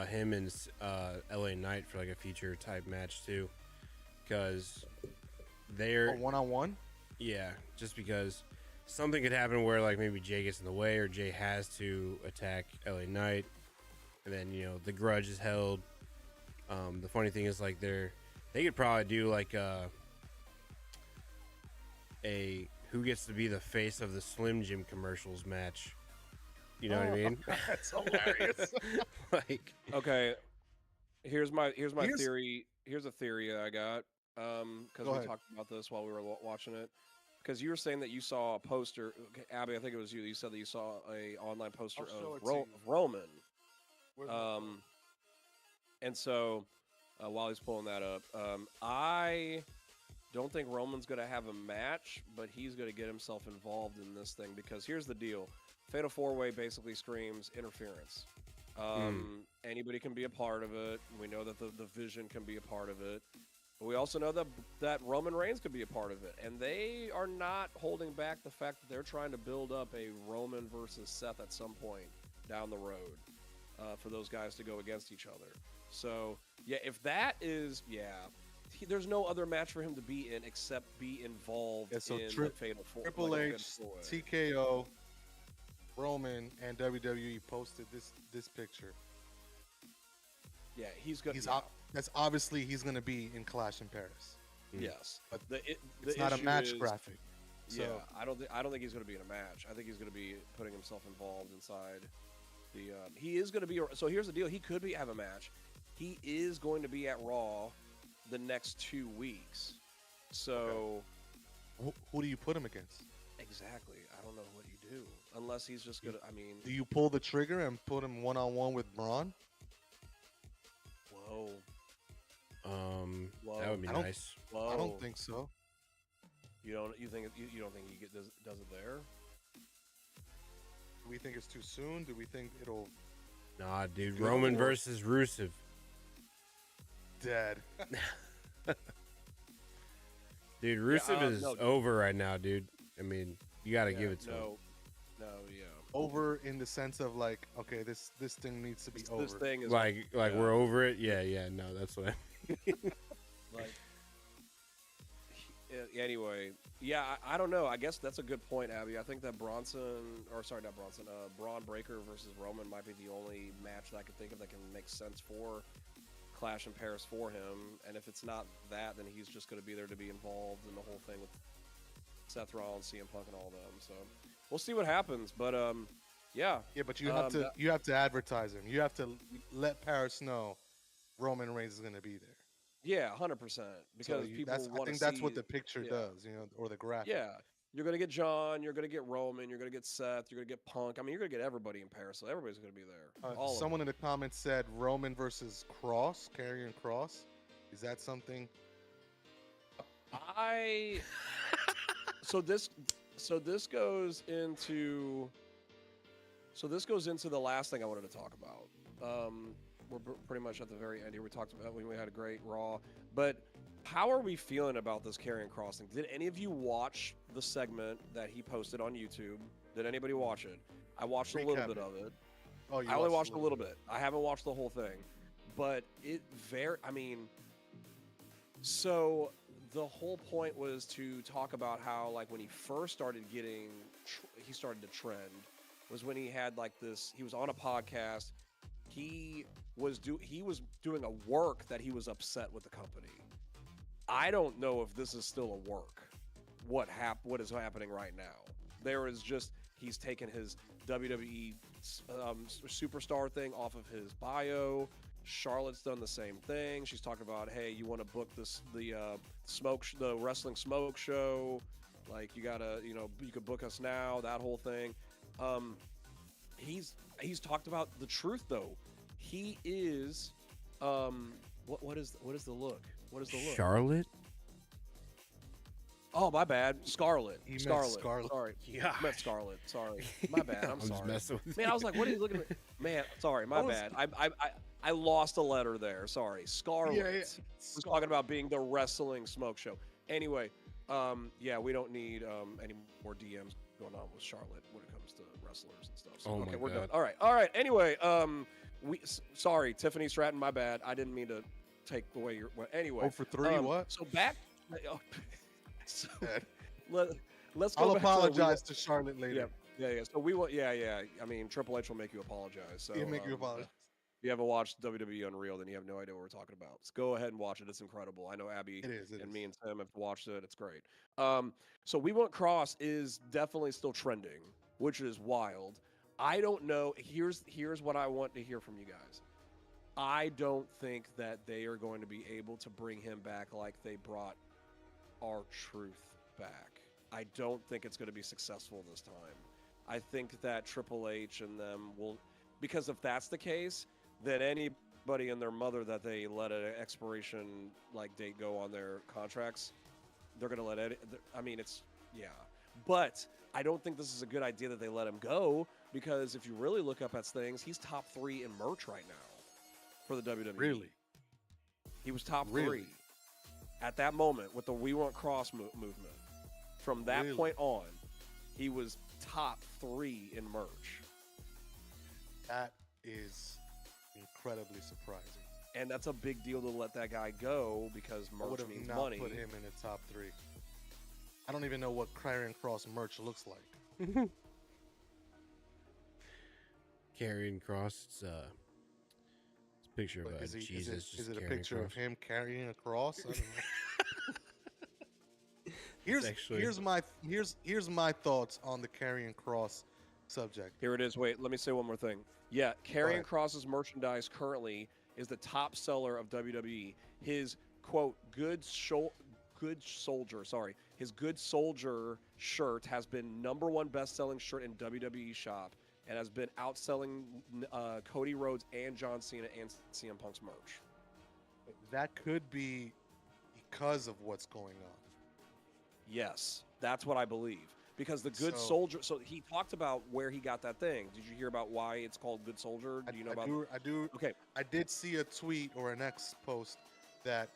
him and LA Knight for like a feature type match too, because they're one-on-one. Yeah, just because something could happen where like maybe Jay gets in the way or Jay has to attack LA Knight, and then the grudge is held. The funny thing is like they could probably do like a who gets to be the face of the Slim Jim commercials match. You know what I mean? That's hilarious. Like, okay, here's my theory. Here's a theory I got because we talked about this while we were watching it. because you were saying that you saw a poster, okay, Abby. I think it was you. You said that you saw a online poster I'll show of it to you. Roman. Where's my phone? And so while he's pulling that up, I don't think Roman's going to have a match, but he's going to get himself involved in this thing because here's the deal: Fatal 4-Way basically screams interference. Anybody can be a part of it. We know that the Vision can be a part of it. But we also know that Roman Reigns could be a part of it. And they are not holding back the fact that they're trying to build up a Roman versus Seth at some point down the road for those guys to go against each other. So, yeah, if that is, there's no other match for him to be in except be involved in the Fatal 4. Triple H, TKO, Roman, and WWE posted this picture. Yeah, he's good. That's obviously he's going to be in Clash in Paris. Yes, but it's not a match graphic. So. Yeah, I don't think he's going to be in a match. I think he's going to be putting himself involved inside the. He is going to be. So here's the deal: he could have a match. He is going to be at Raw the next 2 weeks. So, who do you put him against? Exactly. I don't know what you do unless he's just gonna. I mean, do you pull the trigger and put him one-on-one with Braun? Whoa. That would be nice. I don't think so. You don't think he does it there? Do we think it's too soon? Do we think it'll? Nah, dude. Roman versus Rusev. Dead. Dude, Rusev is over right now, dude. I mean, you got to give it to him. Yeah. Over in the sense of like, okay, this thing needs to be over. This thing is like we're over it. Yeah. No, that's what I mean. Like, anyway, yeah, I don't know. I guess that's a good point, Abby. I think that Braun Breaker versus Roman might be the only match that I could think of that can make sense for Clash in Paris for him. And if it's not that, then he's just going to be there to be involved in the whole thing with Seth Rollins, CM Punk, and all them. So we'll see what happens. But yeah. Yeah, but you have to advertise him. You have to let Paris know Roman Reigns is going to be there. Yeah, 100%. Because people want to see. I think that's what the picture does, or the graphic. Yeah. You're going to get John, you're going to get Roman, you're going to get Seth, you're going to get Punk. I mean, you're going to get everybody in Paris, so everybody's going to be there. Someone in the comments said Roman versus Cross, Karrion Kross. Is that something? So this goes into the last thing I wanted to talk about. We're pretty much at the very end here. We talked about when we had a great Raw, but how are we feeling about this Karrion Kross thing? Did any of you watch the segment that he posted on YouTube? Did anybody watch it? I watched a little bit of it. Oh, I only watched a little bit. I haven't watched the whole thing, but so the whole point was to talk about how, like, when he first started he started to trend was when he had like this. He was on a podcast. He was doing a work that he was upset with the company. I don't know if this is still a work. What is happening right now? There is just he's taken his WWE superstar thing off of his bio. Charlotte's done the same thing. She's talking about, hey, you want to book the wrestling smoke show? Like, you gotta, you could book us now. That whole thing. He's talked about the truth though. He is, what is the look? What is the look? Charlotte? Oh, my bad. Scarlett. Scarlett. Sorry. Yeah. I meant Scarlett. Sorry. My bad. I'm sorry. Just messing with Man, I was like, what are you looking at? Man, sorry. My bad. I lost a letter there. Sorry. Scarlett. Yeah. We're talking about being the wrestling smoke show. Anyway, we don't need any more DMs going on with Charlotte when it comes to wrestlers and stuff. So, okay, we're good. All right. Anyway, sorry, Tiffany Stratton. My bad. I didn't mean to take away your. Well, anyway. 0 for 3. What? So back. So, let's go. I'll back apologize to Charlotte later. Yeah. So we will. Yeah. I mean, Triple H will make you apologize. So He'll make you apologize. If you haven't watched WWE Unreal, then you have no idea what we're talking about. So go ahead and watch it. It's incredible. I know Abby and me and Tim have watched it. It's great. So We Want Cross is definitely still trending, which is wild. I don't know. Here's what I want to hear from you guys. I don't think that they are going to be able to bring him back like they brought R-Truth back. I don't think it's going to be successful this time. I think that Triple H and them will, because if that's the case, then anybody and their mother that they let an expiration like date go on their contracts, they're going to let it. I mean, it's yeah, but I don't think this is a good idea that they let him go because if you really look up at things, he's top 3 in merch right now for the WWE. Really? He was top Really? 3 at that moment with the We Want Cross movement. From that Really? point on, he was top 3 in merch. That is incredibly surprising. And that's a big deal to let that guy go because I would merch have means not money. put him in the top 3. I don't even know what Karrion Cross merch looks like. Carrying cross. It's a picture of Like, is Jesus. is just it a carrying picture of cross. him carrying a cross? I don't know. here's actually- here's my thoughts on the carrying cross subject. Here it is. Wait, let me say one more thing. Yeah, Go Karrion ahead. Cross's merchandise currently is the top seller of WWE. His quote good soldier, his good soldier shirt has been #1 best-selling shirt in WWE shop and has been outselling Cody Rhodes and John Cena and CM Punk's merch. That could be because of what's going on. Yes, that's what I believe. Because the good So- soldier, so he talked about where he got that thing. Did you hear about why it's called Good Soldier? Do you know about? I do. Okay, I did see a tweet or an X post that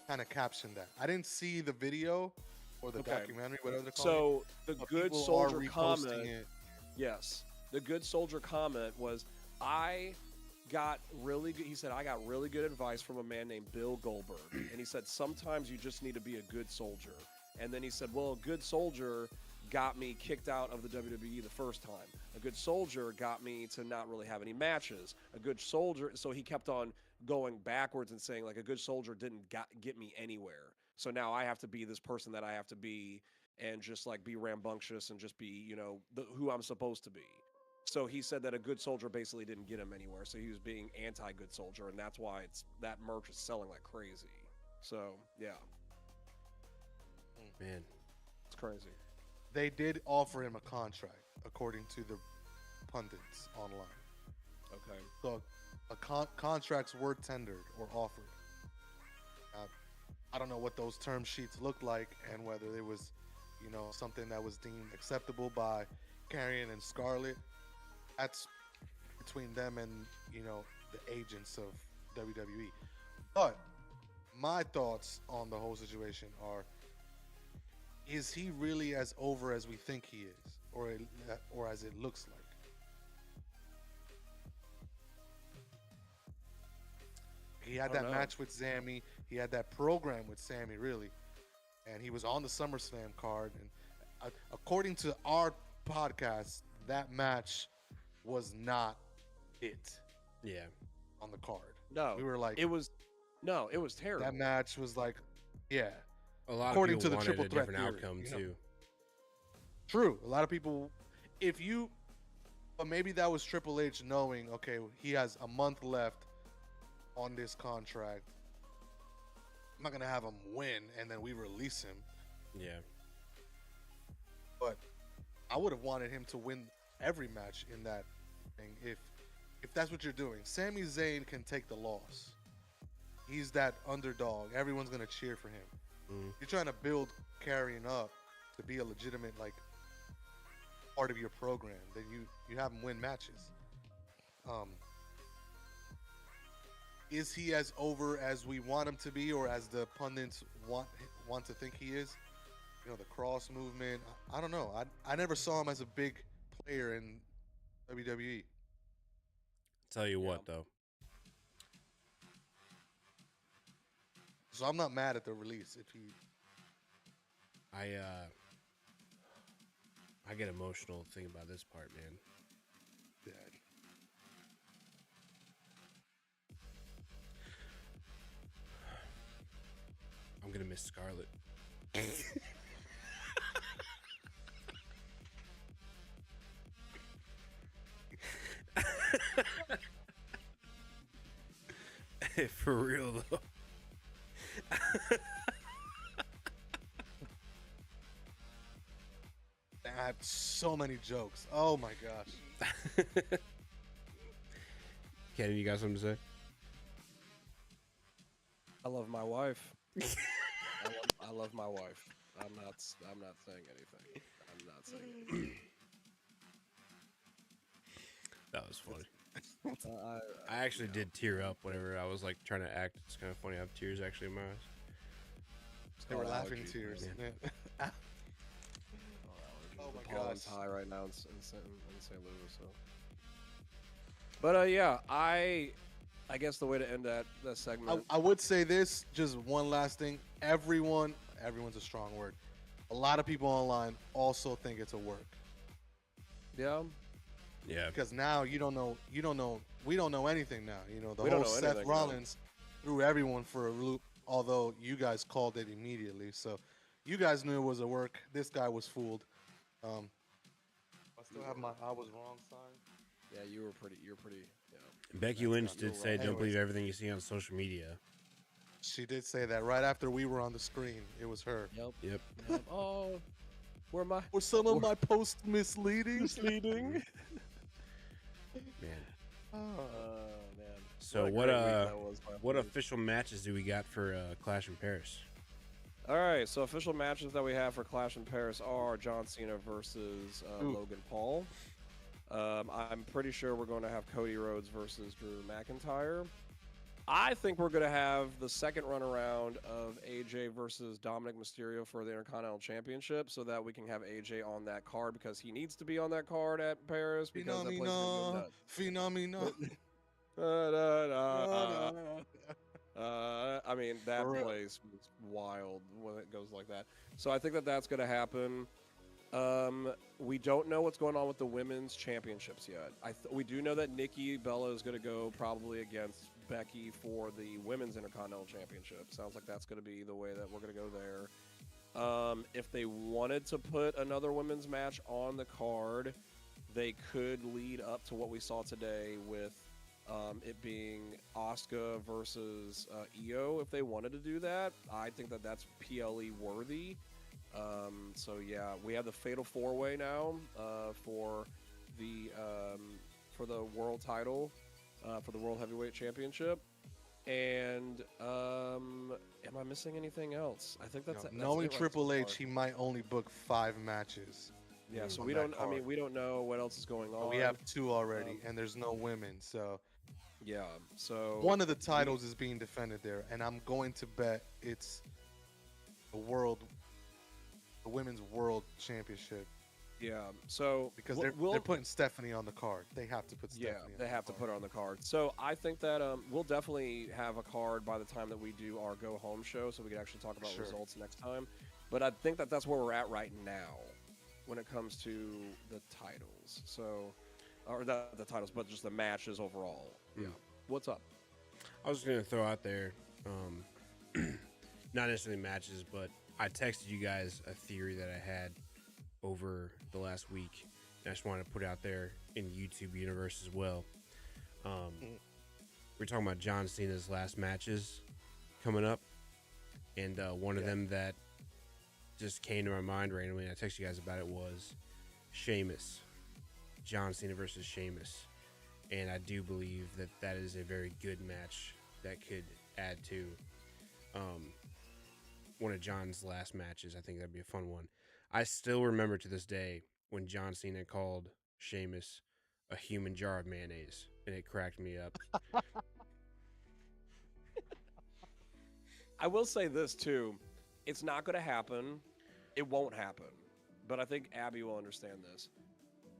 kind of captioned that. I didn't see the video or the Okay. documentary, whatever they're calling it. so the But Good people are Soldier reposting comment. it. Yes. The Good Soldier comment was, I got really good. He said, I got really good advice from a man named Bill Goldberg. And he said, sometimes you just need to be a good soldier. And then he said, well, a good soldier got me kicked out of the WWE the first time. A good soldier got me to not really have any matches. A good soldier, so he kept on going backwards and saying, like, a good soldier didn't get me anywhere. So now I have to be this person that I have to be and just like be rambunctious and just be, you know, who I'm supposed to be. So he said that a good soldier basically didn't get him anywhere. So he was being anti-good soldier, and that's why that merch is selling like crazy. So yeah, Man, it's crazy. They did offer him a contract, according to the pundits online. Okay. So contracts were tendered or offered. I don't know what those term sheets looked like and whether it was, you know, something that was deemed acceptable by Karrion and Scarlett. That's between them and, you know, the agents of WWE. But my thoughts on the whole situation are, is he really as over as we think he is, or as it looks like? He had I don't that know. match with Sammy. He had that program with Sammy, really, and he was on the SummerSlam card. And according to our podcast, that match was not it yeah. on the card. No, We were like, it was terrible. that match was like, yeah, A lot According of to people the wanted triple a threat different theory, outcome you know. too. true. A lot of people, but maybe that was Triple H knowing, okay, he has a month left on this contract. I'm not gonna have him win and then we release him. Yeah. But I would have wanted him to win every match in that thing if that's what you're doing. Sami Zayn can take the loss. He's that underdog. Everyone's gonna cheer for him. Mhm. You're trying to build Karrion up to be a legitimate like part of your program. Then you have him win matches. Is he as over as we want him to be, or as the pundits want to think he is? You know, the cross movement. I don't know. I never saw him as a big player in WWE. Tell you Yeah. what though, So I'm not mad at the release if he. I get emotional thinking about this part, man. Did. I'm gonna miss Scarlett. For real though. had so many jokes. Oh my gosh. Kenny, you got something to say? I love my wife. I love my wife. I'm not saying anything. I'm not saying anything. That was funny. I I actually did tear up whenever I was like trying to act. It's kind of funny. I have tears actually in my eyes. They were Oh, laughing allergies, tears. man. Man. Oh my the pollen's gosh. high right now in St. Louis. So, but yeah, I guess the way to end that segment. I would say this, just one last thing. Everyone's a strong word. A lot of people online also think it's a work. Yeah, Yeah. Because now we don't know anything now. You know, the We don't whole know Seth anything now. Rollins threw everyone for a loop, although you guys called it immediately. So you guys knew it was a work. This guy was fooled. I still have my I was wrong sign. yeah, you're pretty. Yeah. Becky That's Lynch not did no say, wrong. "Don't Anyways. believe everything you see on social media." She did say that right after we were on the screen. It was her. Yep. Yep. Yep. Oh, where am I? Were some of my posts misleading? Misleading. Man. Oh. Man. So a what great week that was, by the what way. official matches do we got for Clash in Paris? All right, so official matches that we have for Clash in Paris are John Cena versus Logan Paul. I'm pretty sure we're going to have Cody Rhodes versus Drew McIntyre. I think we're going to have the second run around of AJ versus Dominic Mysterio for the Intercontinental Championship, so that we can have AJ on that card because he needs to be on that card at Paris because that place is going to Phenomena. go nuts. I mean, that For real. place was wild when it goes like that. So I think that that's going to happen. We don't know what's going on with the women's championships yet. We do know that Nikki Bella is going to go probably against Becky for the women's Intercontinental Championship. Sounds like that's going to be the way that we're going to go there. If they wanted to put another women's match on the card, they could lead up to what we saw today with it being Asuka versus Io. If they wanted to do that, I think that that's PLE worthy. So yeah, we have the Fatal 4-Way now for the world title, for the World Heavyweight Championship. And am I missing anything else? I think that's Knowing it right Triple so H, far. he might only book 5 matches. Yeah, so on we that don't. I card. mean, we don't know what else is going on. But we have 2 already, and there's no women. So Yeah. So one of the titles is being defended there, and I'm going to bet it's the women's world championship, yeah. So because we'll- they're putting Stephanie on the card. They have to put Stephanie. Yeah, on they the have to card. put her on the card. So I think that we'll definitely have a card by the time that we do our go home show, so we can actually talk about Sure. results next time. But I think that that's where we're at right now when it comes to the titles. So, or not the titles, but just the matches overall. Yeah. What's up? I was gonna throw out there, not necessarily matches, but I texted you guys a theory that I had over the last week. And I just wanted to put it out there in YouTube universe as well. We're talking about John Cena's last matches coming up, and one of them that just came to my mind randomly, and I texted you guys about it, was Sheamus. John Cena versus Sheamus. And I do believe that that is a very good match that could add to one of John's last matches. I think that'd be a fun one. I still remember to this day when John Cena called Sheamus a human jar of mayonnaise, and it cracked me up. I will say this too. It's not going to happen. It won't happen. But I think Abby will understand this.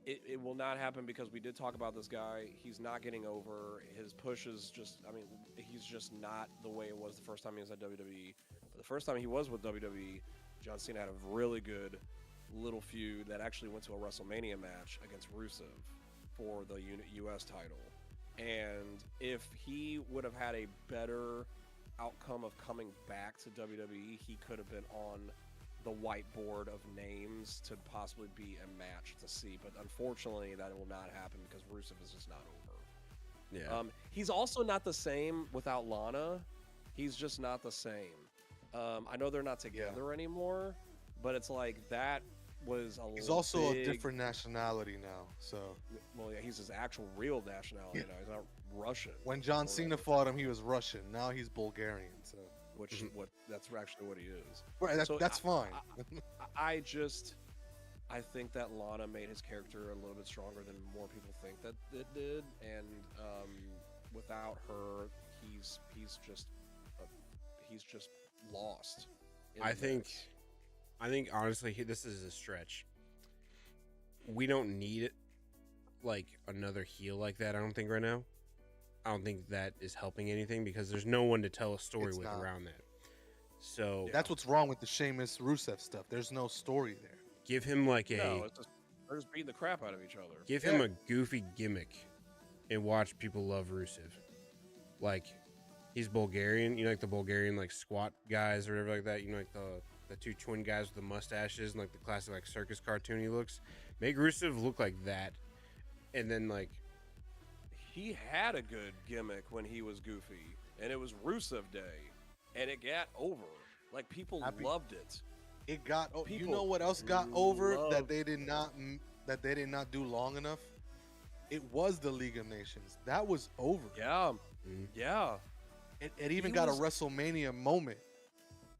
It will not happen because we did talk about this guy. He's not getting over. His push is just, I mean, he's just not the way it was the first time he was at WWE. But the first time he was with WWE, John Cena had a really good little feud that actually went to a WrestleMania match against Rusev for the US title. And if he would have had a better outcome of coming back to WWE, he could have been on the whiteboard of names to possibly be a match to see. But unfortunately, that will not happen because Rusev is just not over. Yeah. He's also not the same without Lana. He's just not the same. I know they're not together anymore, but it's like that was He's also big, a different nationality now. So well, yeah, he's his actual real nationality now. He's not Russian. when John or Cena whatever. fought him, he was Russian. Now he's Bulgarian. So Which what that's actually what he is. right, So that's fine. I think that Lana made his character a little bit stronger than more people think that it did, and without her, he's just lost. in I the think mix. honestly, this is a stretch. We don't need like another heel like that. I don't think right now. I don't think that is helping anything because there's no one to tell a story It's with not. around that. So That's what's wrong with the Sheamus Rusev stuff. There's no story there. give him like No, it's just they're just beating the crap out of each other. give him a goofy gimmick, and watch people love Rusev. Like he's Bulgarian, you know, like the Bulgarian like squat guys or whatever like that. You know, like the two twin guys with the mustaches and like the classic like circus cartoony looks. Make Rusev look like that, and then like He had a good gimmick when he was goofy, and it was Rusev Day, and it got over. Like people loved it. It got. You People know what else got over love- that they did not do long enough? It was the League of Nations. That was over. Yeah, Mhm. yeah. It even He got was- a WrestleMania moment.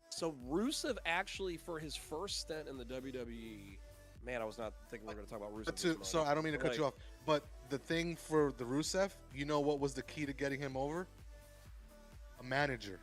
So Rusev actually, for his first stint in the WWE, man, I was not thinking we were going to talk about Rusev. But this much. so I don't mean to But, cut you off, but the thing for the Rusev, you know what was the key to getting him over? A manager.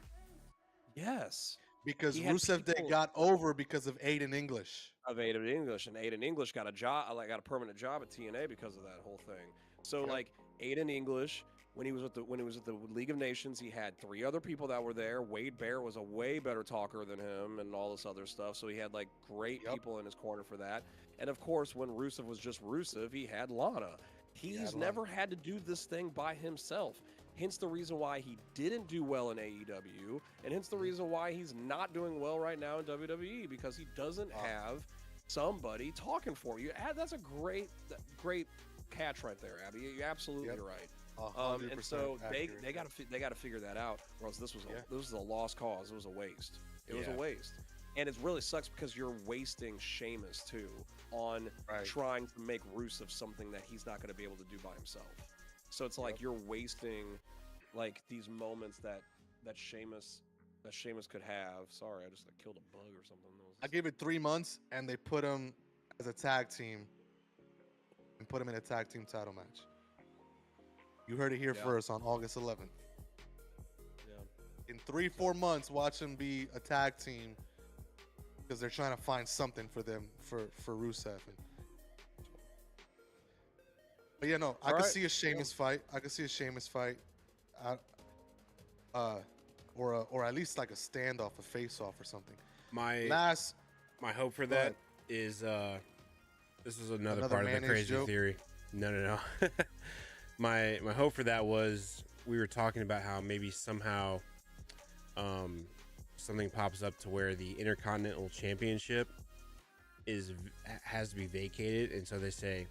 Yes, Because He had Rusev Day people- got over because of Aiden English. of Aiden English, and Aiden English got a job, like got a permanent job at TNA because of that whole thing. So Yep. like Aiden English, when he was at the League of Nations, he had 3 other people that were there. Wade Bear was a way better talker than him, and all this other stuff. So he had like great Yep. people in his corner for that. And of course, when Rusev was just Rusev, he had Lana. He's had never had to do this thing by himself. Hence the reason why he didn't do well in AEW, and hence the reason why he's not doing well right now in WWE, because he doesn't have somebody talking for you. That's a great catch right there, Abby. You're absolutely Yep. right. 100% And so they accurate. got to figure that out, or else this was a lost cause. It was a waste. It was a Yeah. waste. And it really sucks because you're wasting Sheamus too on Right. trying to make Rusev something that he's not going to be able to do by himself. So it's like you're wasting like these moments that Sheamus could have. Sorry, I just like, killed a bug or something. I gave it 3 months, and they put him as a tag team and put him in a tag team title match. You heard it here Yeah. first on August 11th. Yeah. In 3-4 months, watch him be a tag team because they're trying to find something for them for Rusev. But yeah, no, I All could right. see a Sheamus fight. I could see a Sheamus fight, or at least like a standoff, a face-off, or something. my Last, my hope for Go that ahead. is this is another Another part of the mayonnaise crazy joke? theory. No. my hope for that was we were talking about how maybe somehow something pops up to where the Intercontinental Championship has to be vacated, and so they say,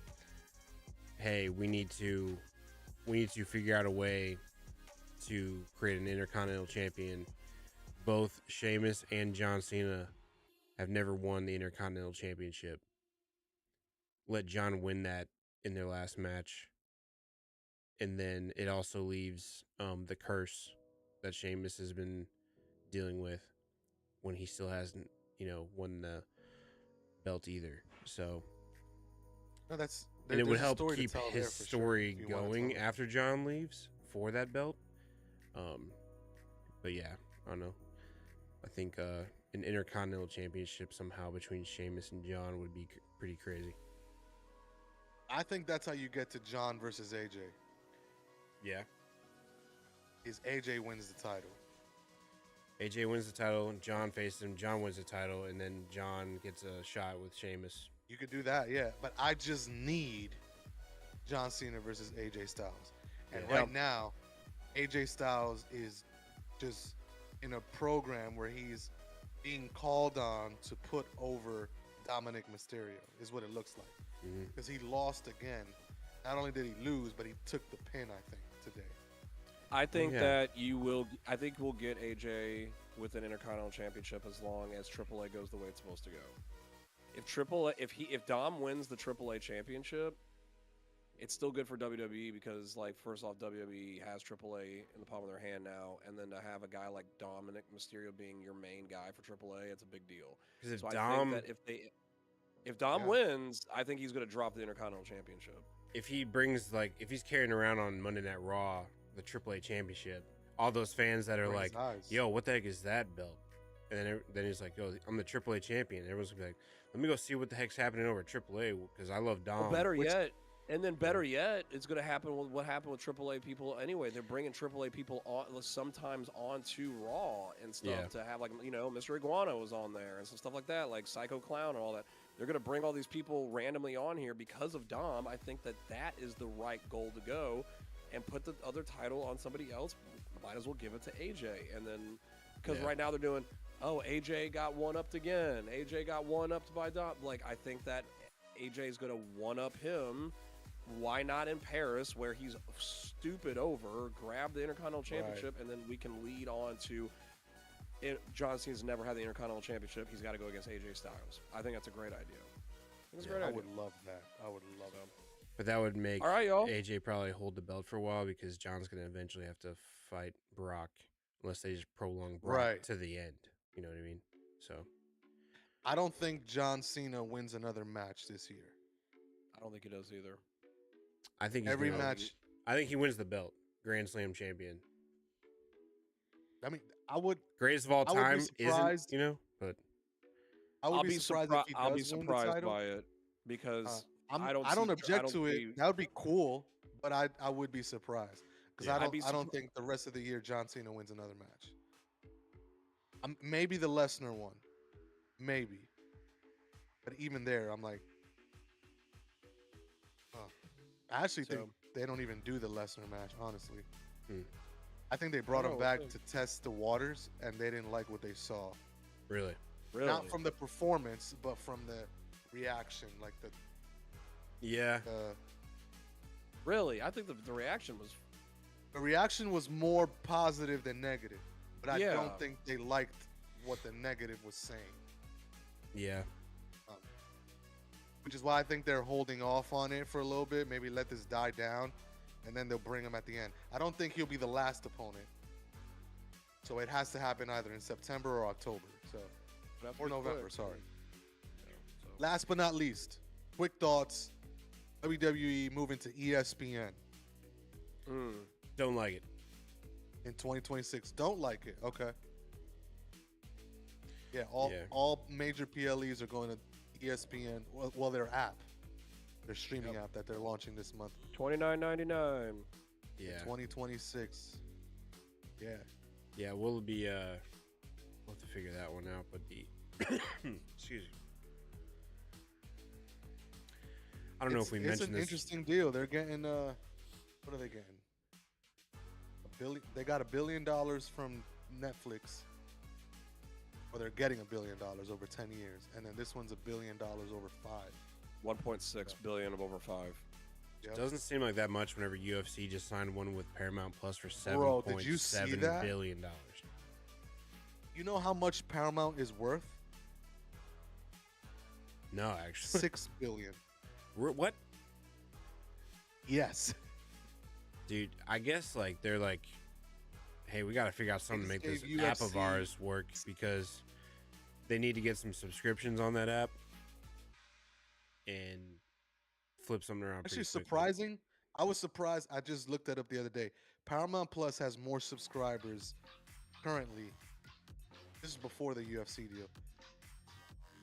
hey, we need to figure out a way to create an Intercontinental Champion. Both Sheamus and John Cena have never won the Intercontinental Championship. Let John win that in their last match. And then it also leaves the curse that Sheamus has been dealing with when he still hasn't, won the belt either. So, no, that's and it would there's a help story to keep tell there his for sure, story if you wanna going tell it. after John leaves for that belt. But yeah, I don't know. I think an Intercontinental Championship somehow between Sheamus and John would be pretty crazy. I think that's how you get to John versus AJ. Yeah. Is AJ wins the title. AJ wins the title, John faces him, John wins the title, and then John gets a shot with Sheamus. You could do that, yeah. But I just need John Cena versus AJ Styles. And Yeah. right now, AJ Styles is just in a program where he's being called on to put over Dominic Mysterio, is what it looks like. Mhm. Because he lost again. Not only did he lose, but he took the pin, I think, today. I think yeah. that I think we'll get AJ with an Intercontinental Championship as long as AAA goes the way it's supposed to go. if Dom wins the AAA championship, it's still good for WWE because, like, first off, WWE has AAA in the palm of their hand now, and then to have a guy like Dominic Mysterio being your main guy for AAA, it's a big deal. Because So I think that if Dom wins, I think he's going to drop the Intercontinental Championship. if he brings if he's carrying around on Monday Night Raw the AAA Championship, all those fans that are like, "Yo, what the heck is that belt?" And then he's like, "Yo, I'm the AAA champion." Everyone's gonna be like, "Let me go see what the heck's happening over at AAA because I love Dom." Well, better yet, it's going to happen with what happened with AAA people anyway. They're bringing AAA people on sometimes onto Raw and stuff to have, like, Mr. Iguana was on there and some stuff like that, like Psycho Clown and all that. They're going to bring all these people randomly on here because of Dom. I think that is the right goal to go, and put the other title on somebody else. Might as well give it to AJ, and then because right now they're doing, oh, AJ got one-upped again. AJ got one-upped by Dom. Like, I think that AJ is going to one-up him. Why not in Paris, where he's stupid over, grab the Intercontinental Championship, and then we can lead on to John Cena's never had the Intercontinental Championship. He's got to go against AJ Styles. I think that's a great idea. I would love that. I would love that. But that would make all right, y'all. AJ probably hold the belt for a while because John's going to eventually have to fight Brock unless they just prolong Brock to the end. You know what I mean? So I don't think John Cena wins another match this year. I don't think he does either. I think I think he wins the belt, Grand Slam champion. I mean, I would greatest of all time isn't, but I would be surprised if he does I'll be win the surprised title. by it because I don't object to it. That would be cool, but I would be surprised because I don't think the rest of the year John Cena wins another match. Maybe the Lesnar one, maybe, but even there, I'm like, I actually think they don't even do the Lesnar match. Honestly, I think they brought him back to test the waters, and they didn't like what they saw. Really? Not from the performance, but from the reaction, like the. Yeah. Really, I think the reaction was. The reaction was more positive than negative, but I don't think they liked what the negative was saying. Yeah. Which is why I think they're holding off on it for a little bit. Maybe let this die down, and then they'll bring him at the end. I don't think he'll be the last opponent. So it has to happen either in September or October. Or November, sorry. Last but not least, quick thoughts. WWE moving to ESPN. Don't like it. In 2026. Don't like it. Okay. Yeah, all major PLEs are going to ESPN. Well, their app. Their streaming app that they're launching this month. $29.99. Yeah. 2026. Yeah. Yeah, we'll have to figure that one out, but the excuse me. I don't know if we mentioned this. It's an interesting deal. They're getting what are they getting? They got $1 billion from Netflix. Or they're getting $1 billion over 10 years, and then this one's $1 billion over 5. 1.6 billion of over 5. Yep. Doesn't seem like that much. Whenever UFC just signed one with Paramount Plus for $7.7 billion. You know how much Paramount is worth? No, actually, $6 billion. What? Yes, dude. I guess they're like, hey, we got to figure out something to make this app of ours work because they need to get some subscriptions on that app and flip something around. Actually, surprising. I was surprised. I just looked that up the other day. Paramount Plus has more subscribers currently. This is before the UFC deal.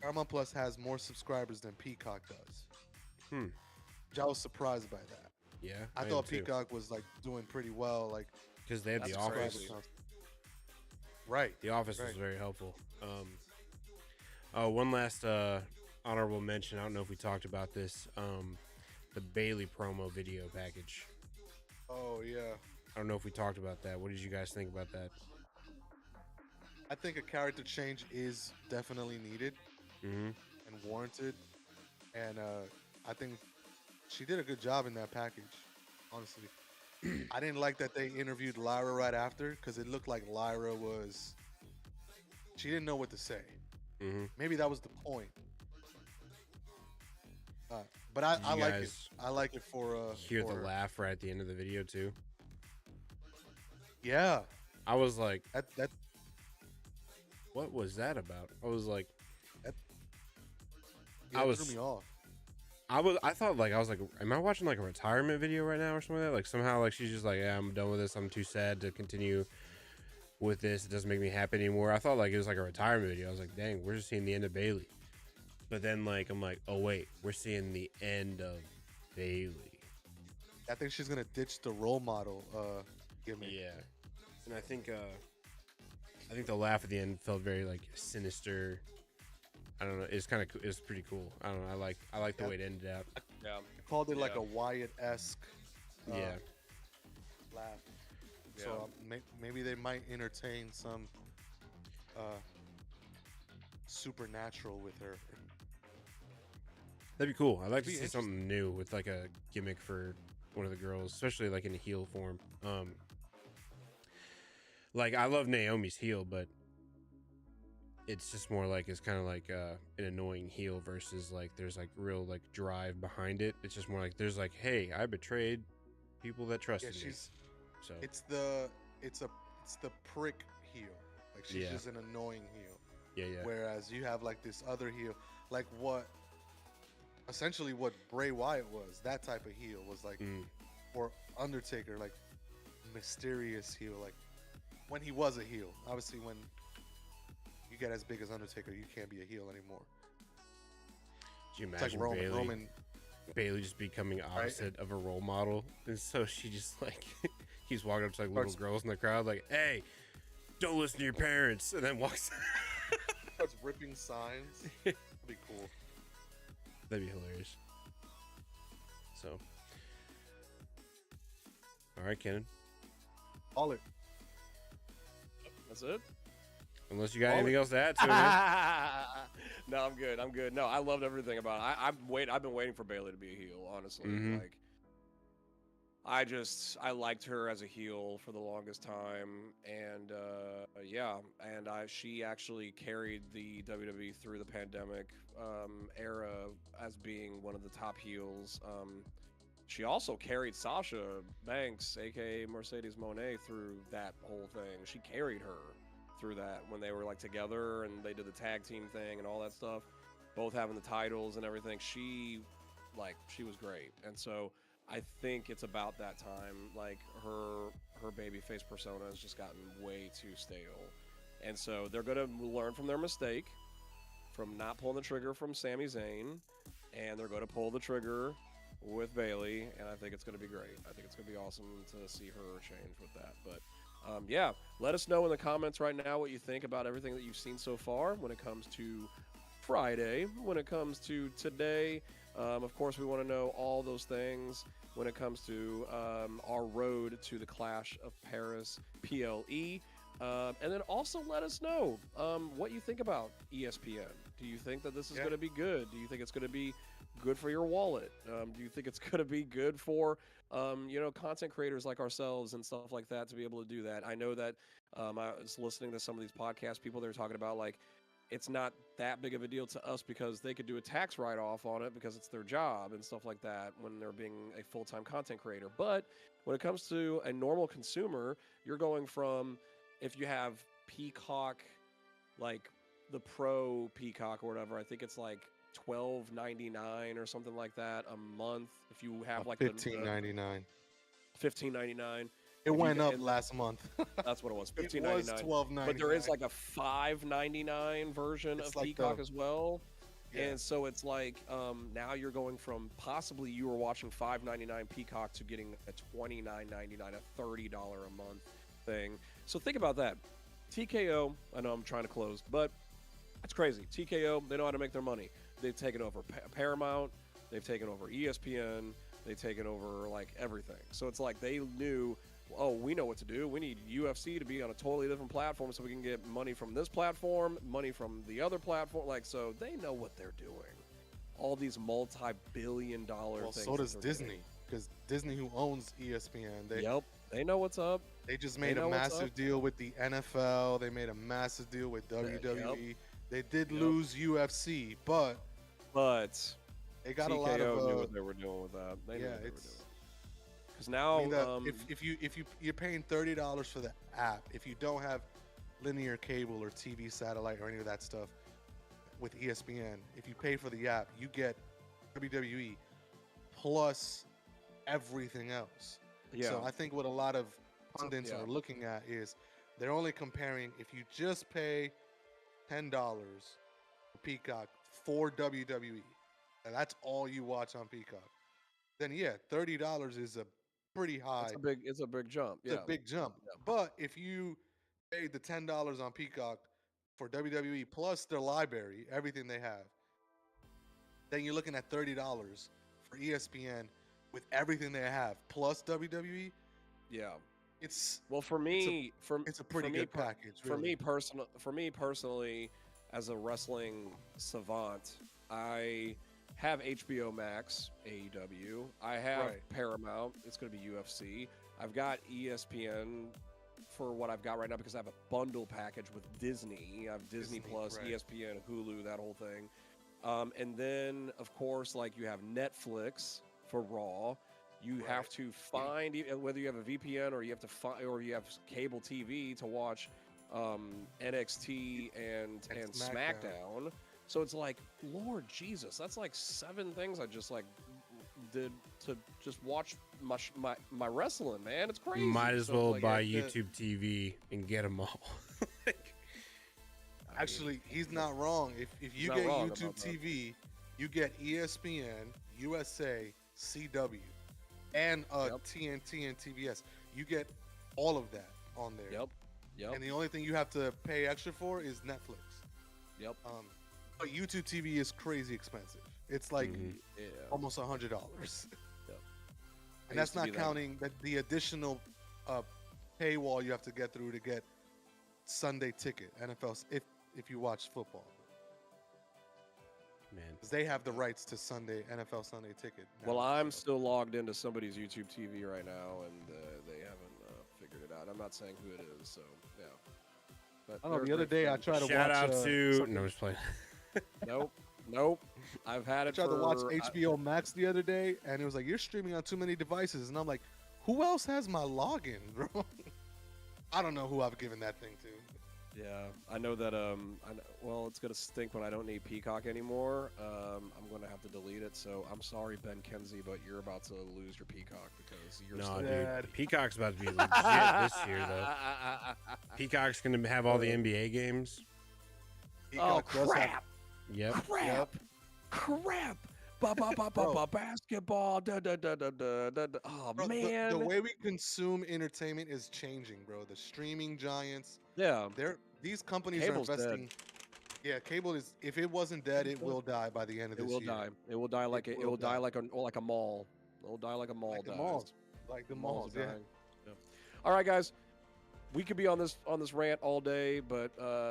Paramount Plus has more subscribers than Peacock does. Which I was surprised by that. Yeah, I thought Peacock was doing pretty well, because they have The Office. Right. The Office was very helpful. One last honorable mention. I don't know if we talked about this. The Bailey promo video package. Oh yeah. I don't know if we talked about that. What did you guys think about that? I think a character change is definitely needed and warranted, and I think she did a good job in that package. Honestly, I didn't like that they interviewed Lyra right after because it looked like Lyra she didn't know what to say. Maybe that was the point. But Did I you like it. guys I like it for hear the for laugh right at the end of the video too? yeah. I was like, That what was that about? I was like, that, I yeah, it was threw me off. I thought like I was like, am I watching like a retirement video right now or something like that? Like somehow like she's just like, yeah, I'm done with this. I'm too sad to continue with this. It doesn't make me happy anymore. I thought like it was like a retirement video. I was like, dang, we're just seeing the end of Bailey. But then like I'm like, oh wait, we're seeing the end of Bailey. I think she's gonna ditch the role model gimmick. Yeah. And I think the laugh at the end felt very like sinister. I don't know. It's pretty cool. I don't know. I like the way it ended out. Yeah. I called it like a Wyatt-esque Yeah. laugh. Yeah. So maybe they might entertain some supernatural with her. That'd be cool. I'd like to Be see something new with like a gimmick for one of the girls, especially like in a heel form. Like I love Naomi's heel, but it's just more like it's kind of like an annoying heel versus like there's like real like drive behind it. It's just more like there's like, hey, I betrayed people that trusted me. So It's the prick heel. Like she's Yeah. just an annoying heel. yeah. Whereas you have like this other heel, like essentially what Bray Wyatt was. That type of heel was like, or Undertaker, like mysterious heel. Like when he was a heel. Obviously, when you get as big as Undertaker, you can't be a heel anymore. Do you It's like imagine Roman. Bailey just becoming opposite of a role model, and so she just like he's walking up to like little girls in the crowd, like, "Hey, don't listen to your parents," and then walks. Starts ripping signs. That'd be cool. That'd be hilarious. So, all right, Kenyn. All it. That's it. Unless you got anything else to add to it. No, I'm good. I'm good. No, I loved everything about it. I've been waiting for Bailey to be a heel, honestly. Mhm. Like, I liked her as a heel for the longest time, and she actually carried the WWE through the pandemic era as being one of the top heels. She also carried Sasha Banks, aka Mercedes Moné, through that whole thing. She carried her through that when they were like together and they did the tag team thing and all that stuff, both having the titles and everything. She was great. And so I think it's about that time. Like her babyface persona has just gotten way too stale. And so they're gonna learn from their mistake, from not pulling the trigger from Sami Zayn, and they're gonna pull the trigger with Bailey, and I think it's gonna be great. I think it's gonna be awesome to see her change with that. But yeah, let us know in the comments right now what you think about everything that you've seen so far when it comes to Friday, when it comes to today. Of course, we want to know all those things when it comes to our road to the Clash of Paris PLE. And then also let us know what you think about ESPN. Do you think that this is going to be good? Do you think it's going to be good for your wallet? Do you think it's going to be good for content creators like ourselves and stuff like that to be able to do that? I know that I was listening to some of these podcast people, they're talking about like it's not that big of a deal to us because they could do a tax write-off on it because it's their job and stuff like that when they're being a full-time content creator. But when it comes to a normal consumer, you're going from, if you have Peacock, like the Pro Peacock or whatever, I think it's like $12.99 or something like that a month. If you have like $15.99. $15.99. It went up last month. That's what it was. It was $12.99. But there is like a $5.99 version of like Peacock as well. Yeah. And so it's like now you're going from possibly you were watching $5.99 Peacock to getting a $29.99, a $30 a month thing. So think about that. TKO, I know I'm trying to close, but it's crazy. TKO, they know how to make their money. They've taken over Paramount, they've taken over ESPN, they've taken over like everything. So it's like they knew, oh, we know what to do. We need UFC to be on a totally different platform so we can get money from this platform, money from the other platform. Like, so they know what they're doing. All these multi-billion-dollar things. So does Disney, because Disney, who owns ESPN, they know what's up. They just made a massive deal with the NFL. They made a massive deal with WWE. They did lose UFC, but They got a TKO lot of knew what they were doing with that. They knew yeah, what they were it's. doing. Because now, I mean, if you're paying $30 for the app, if you don't have linear cable or TV satellite or any of that stuff with ESPN, if you pay for the app, you get WWE plus everything else. yeah, So I think what a lot of pundits are looking at is they're only comparing if you just pay $10 for Peacock for WWE, and that's all you watch on Peacock. Then yeah, $30 is a pretty high. it's a big jump. It's Yeah, a big jump. yeah, But if you pay the $10 on Peacock for WWE plus their library, everything they have, then you're looking at $30 for ESPN with everything they have plus WWE. yeah. It's Well, for me, it's a pretty good package. Really. For me personally, as a wrestling savant, I have HBO Max, AEW. I have Right. Paramount. It's going to be UFC. I've got ESPN for what I've got right now because I have a bundle package with Disney. I have Disney Plus, right. ESPN, Hulu, that whole thing. And then, of course, like you have Netflix for Raw. You have Right. to find whether you have a VPN or you have to find or you have cable TV to watch NXT and SmackDown. So it's like, Lord Jesus, that's like 7 things I just like did to just watch my wrestling, man. It's crazy. Might as So well like, buy YouTube TV and get them all. Actually, he's not wrong. If you not get wrong YouTube about that. TV, you get ESPN, USA, CW, and Yep. TNT and TBS. You get all of that on there. Yep. And the only thing you have to pay extra for is Netflix. Yep. But YouTube TV is crazy expensive. It's like Yeah. almost $100, I and that's used to be not that. counting the additional paywall you have to get through to get Sunday Ticket NFL if you watch football. Man, 'Cause they have the rights to NFL Sunday Ticket. Well, now, I'm so. still logged into somebody's YouTube TV right now, and they haven't figured it out. I'm not saying who it is, so yeah. But I don't know. they're The other great day I friends. tried to shout watch. out to something- no, I'm just playing. Nope. I've had I it. tried to for, watch HBO Max the other day, and it was like you're streaming on too many devices, and I'm like, who else has my login, bro? I don't know who I've given that thing to. Yeah, I know that. Well, it's gonna stink when I don't need Peacock anymore. I'm gonna have to delete it. So I'm sorry, Ben Kenzie, but you're about to lose your Peacock because you're No, still. dude. Dad. Peacock's about to be legit this year, though. Peacock's gonna have all the NBA games. Oh Peacock does have- crap! Yep. Crap! Bro. Basketball. Oh Bro, man. the way we consume entertainment is changing, bro. The streaming giants, Yeah. these companies Cable's are dead. investing. Yeah, cable is. If it wasn't dead, it will die by the end of It this will year. die. It will die like it will will die die. like a mall. It will die like a mall Like the dies. malls. Like the malls, are yeah. dying. Yeah. All right, guys. We could be on this rant all day, but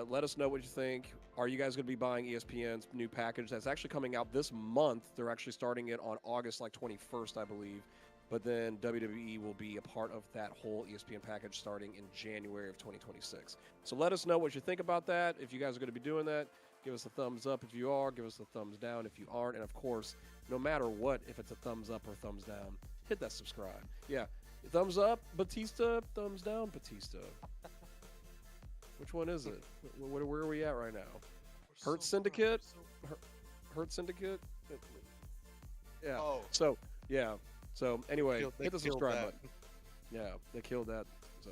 let us know what you think. Are you guys going to be buying ESPN's new package that's actually coming out this month? They're actually starting it on August 21st, I believe. But then WWE will be a part of that whole ESPN package starting in January of 2026. So let us know what you think about that. If you guys are going to be doing that, give us a thumbs up if you are. Give us a thumbs down if you aren't. And of course, no matter what, if it's a thumbs up or thumbs down, hit that subscribe. Yeah. Thumbs up, Batista. Thumbs down, Batista. Which one is it? Where are we at right now? Hurt Syndicate? Hurt Syndicate? Yeah. Oh, So, yeah. So, anyway, they hit the killed subscribe that. button. Yeah, they killed that. So,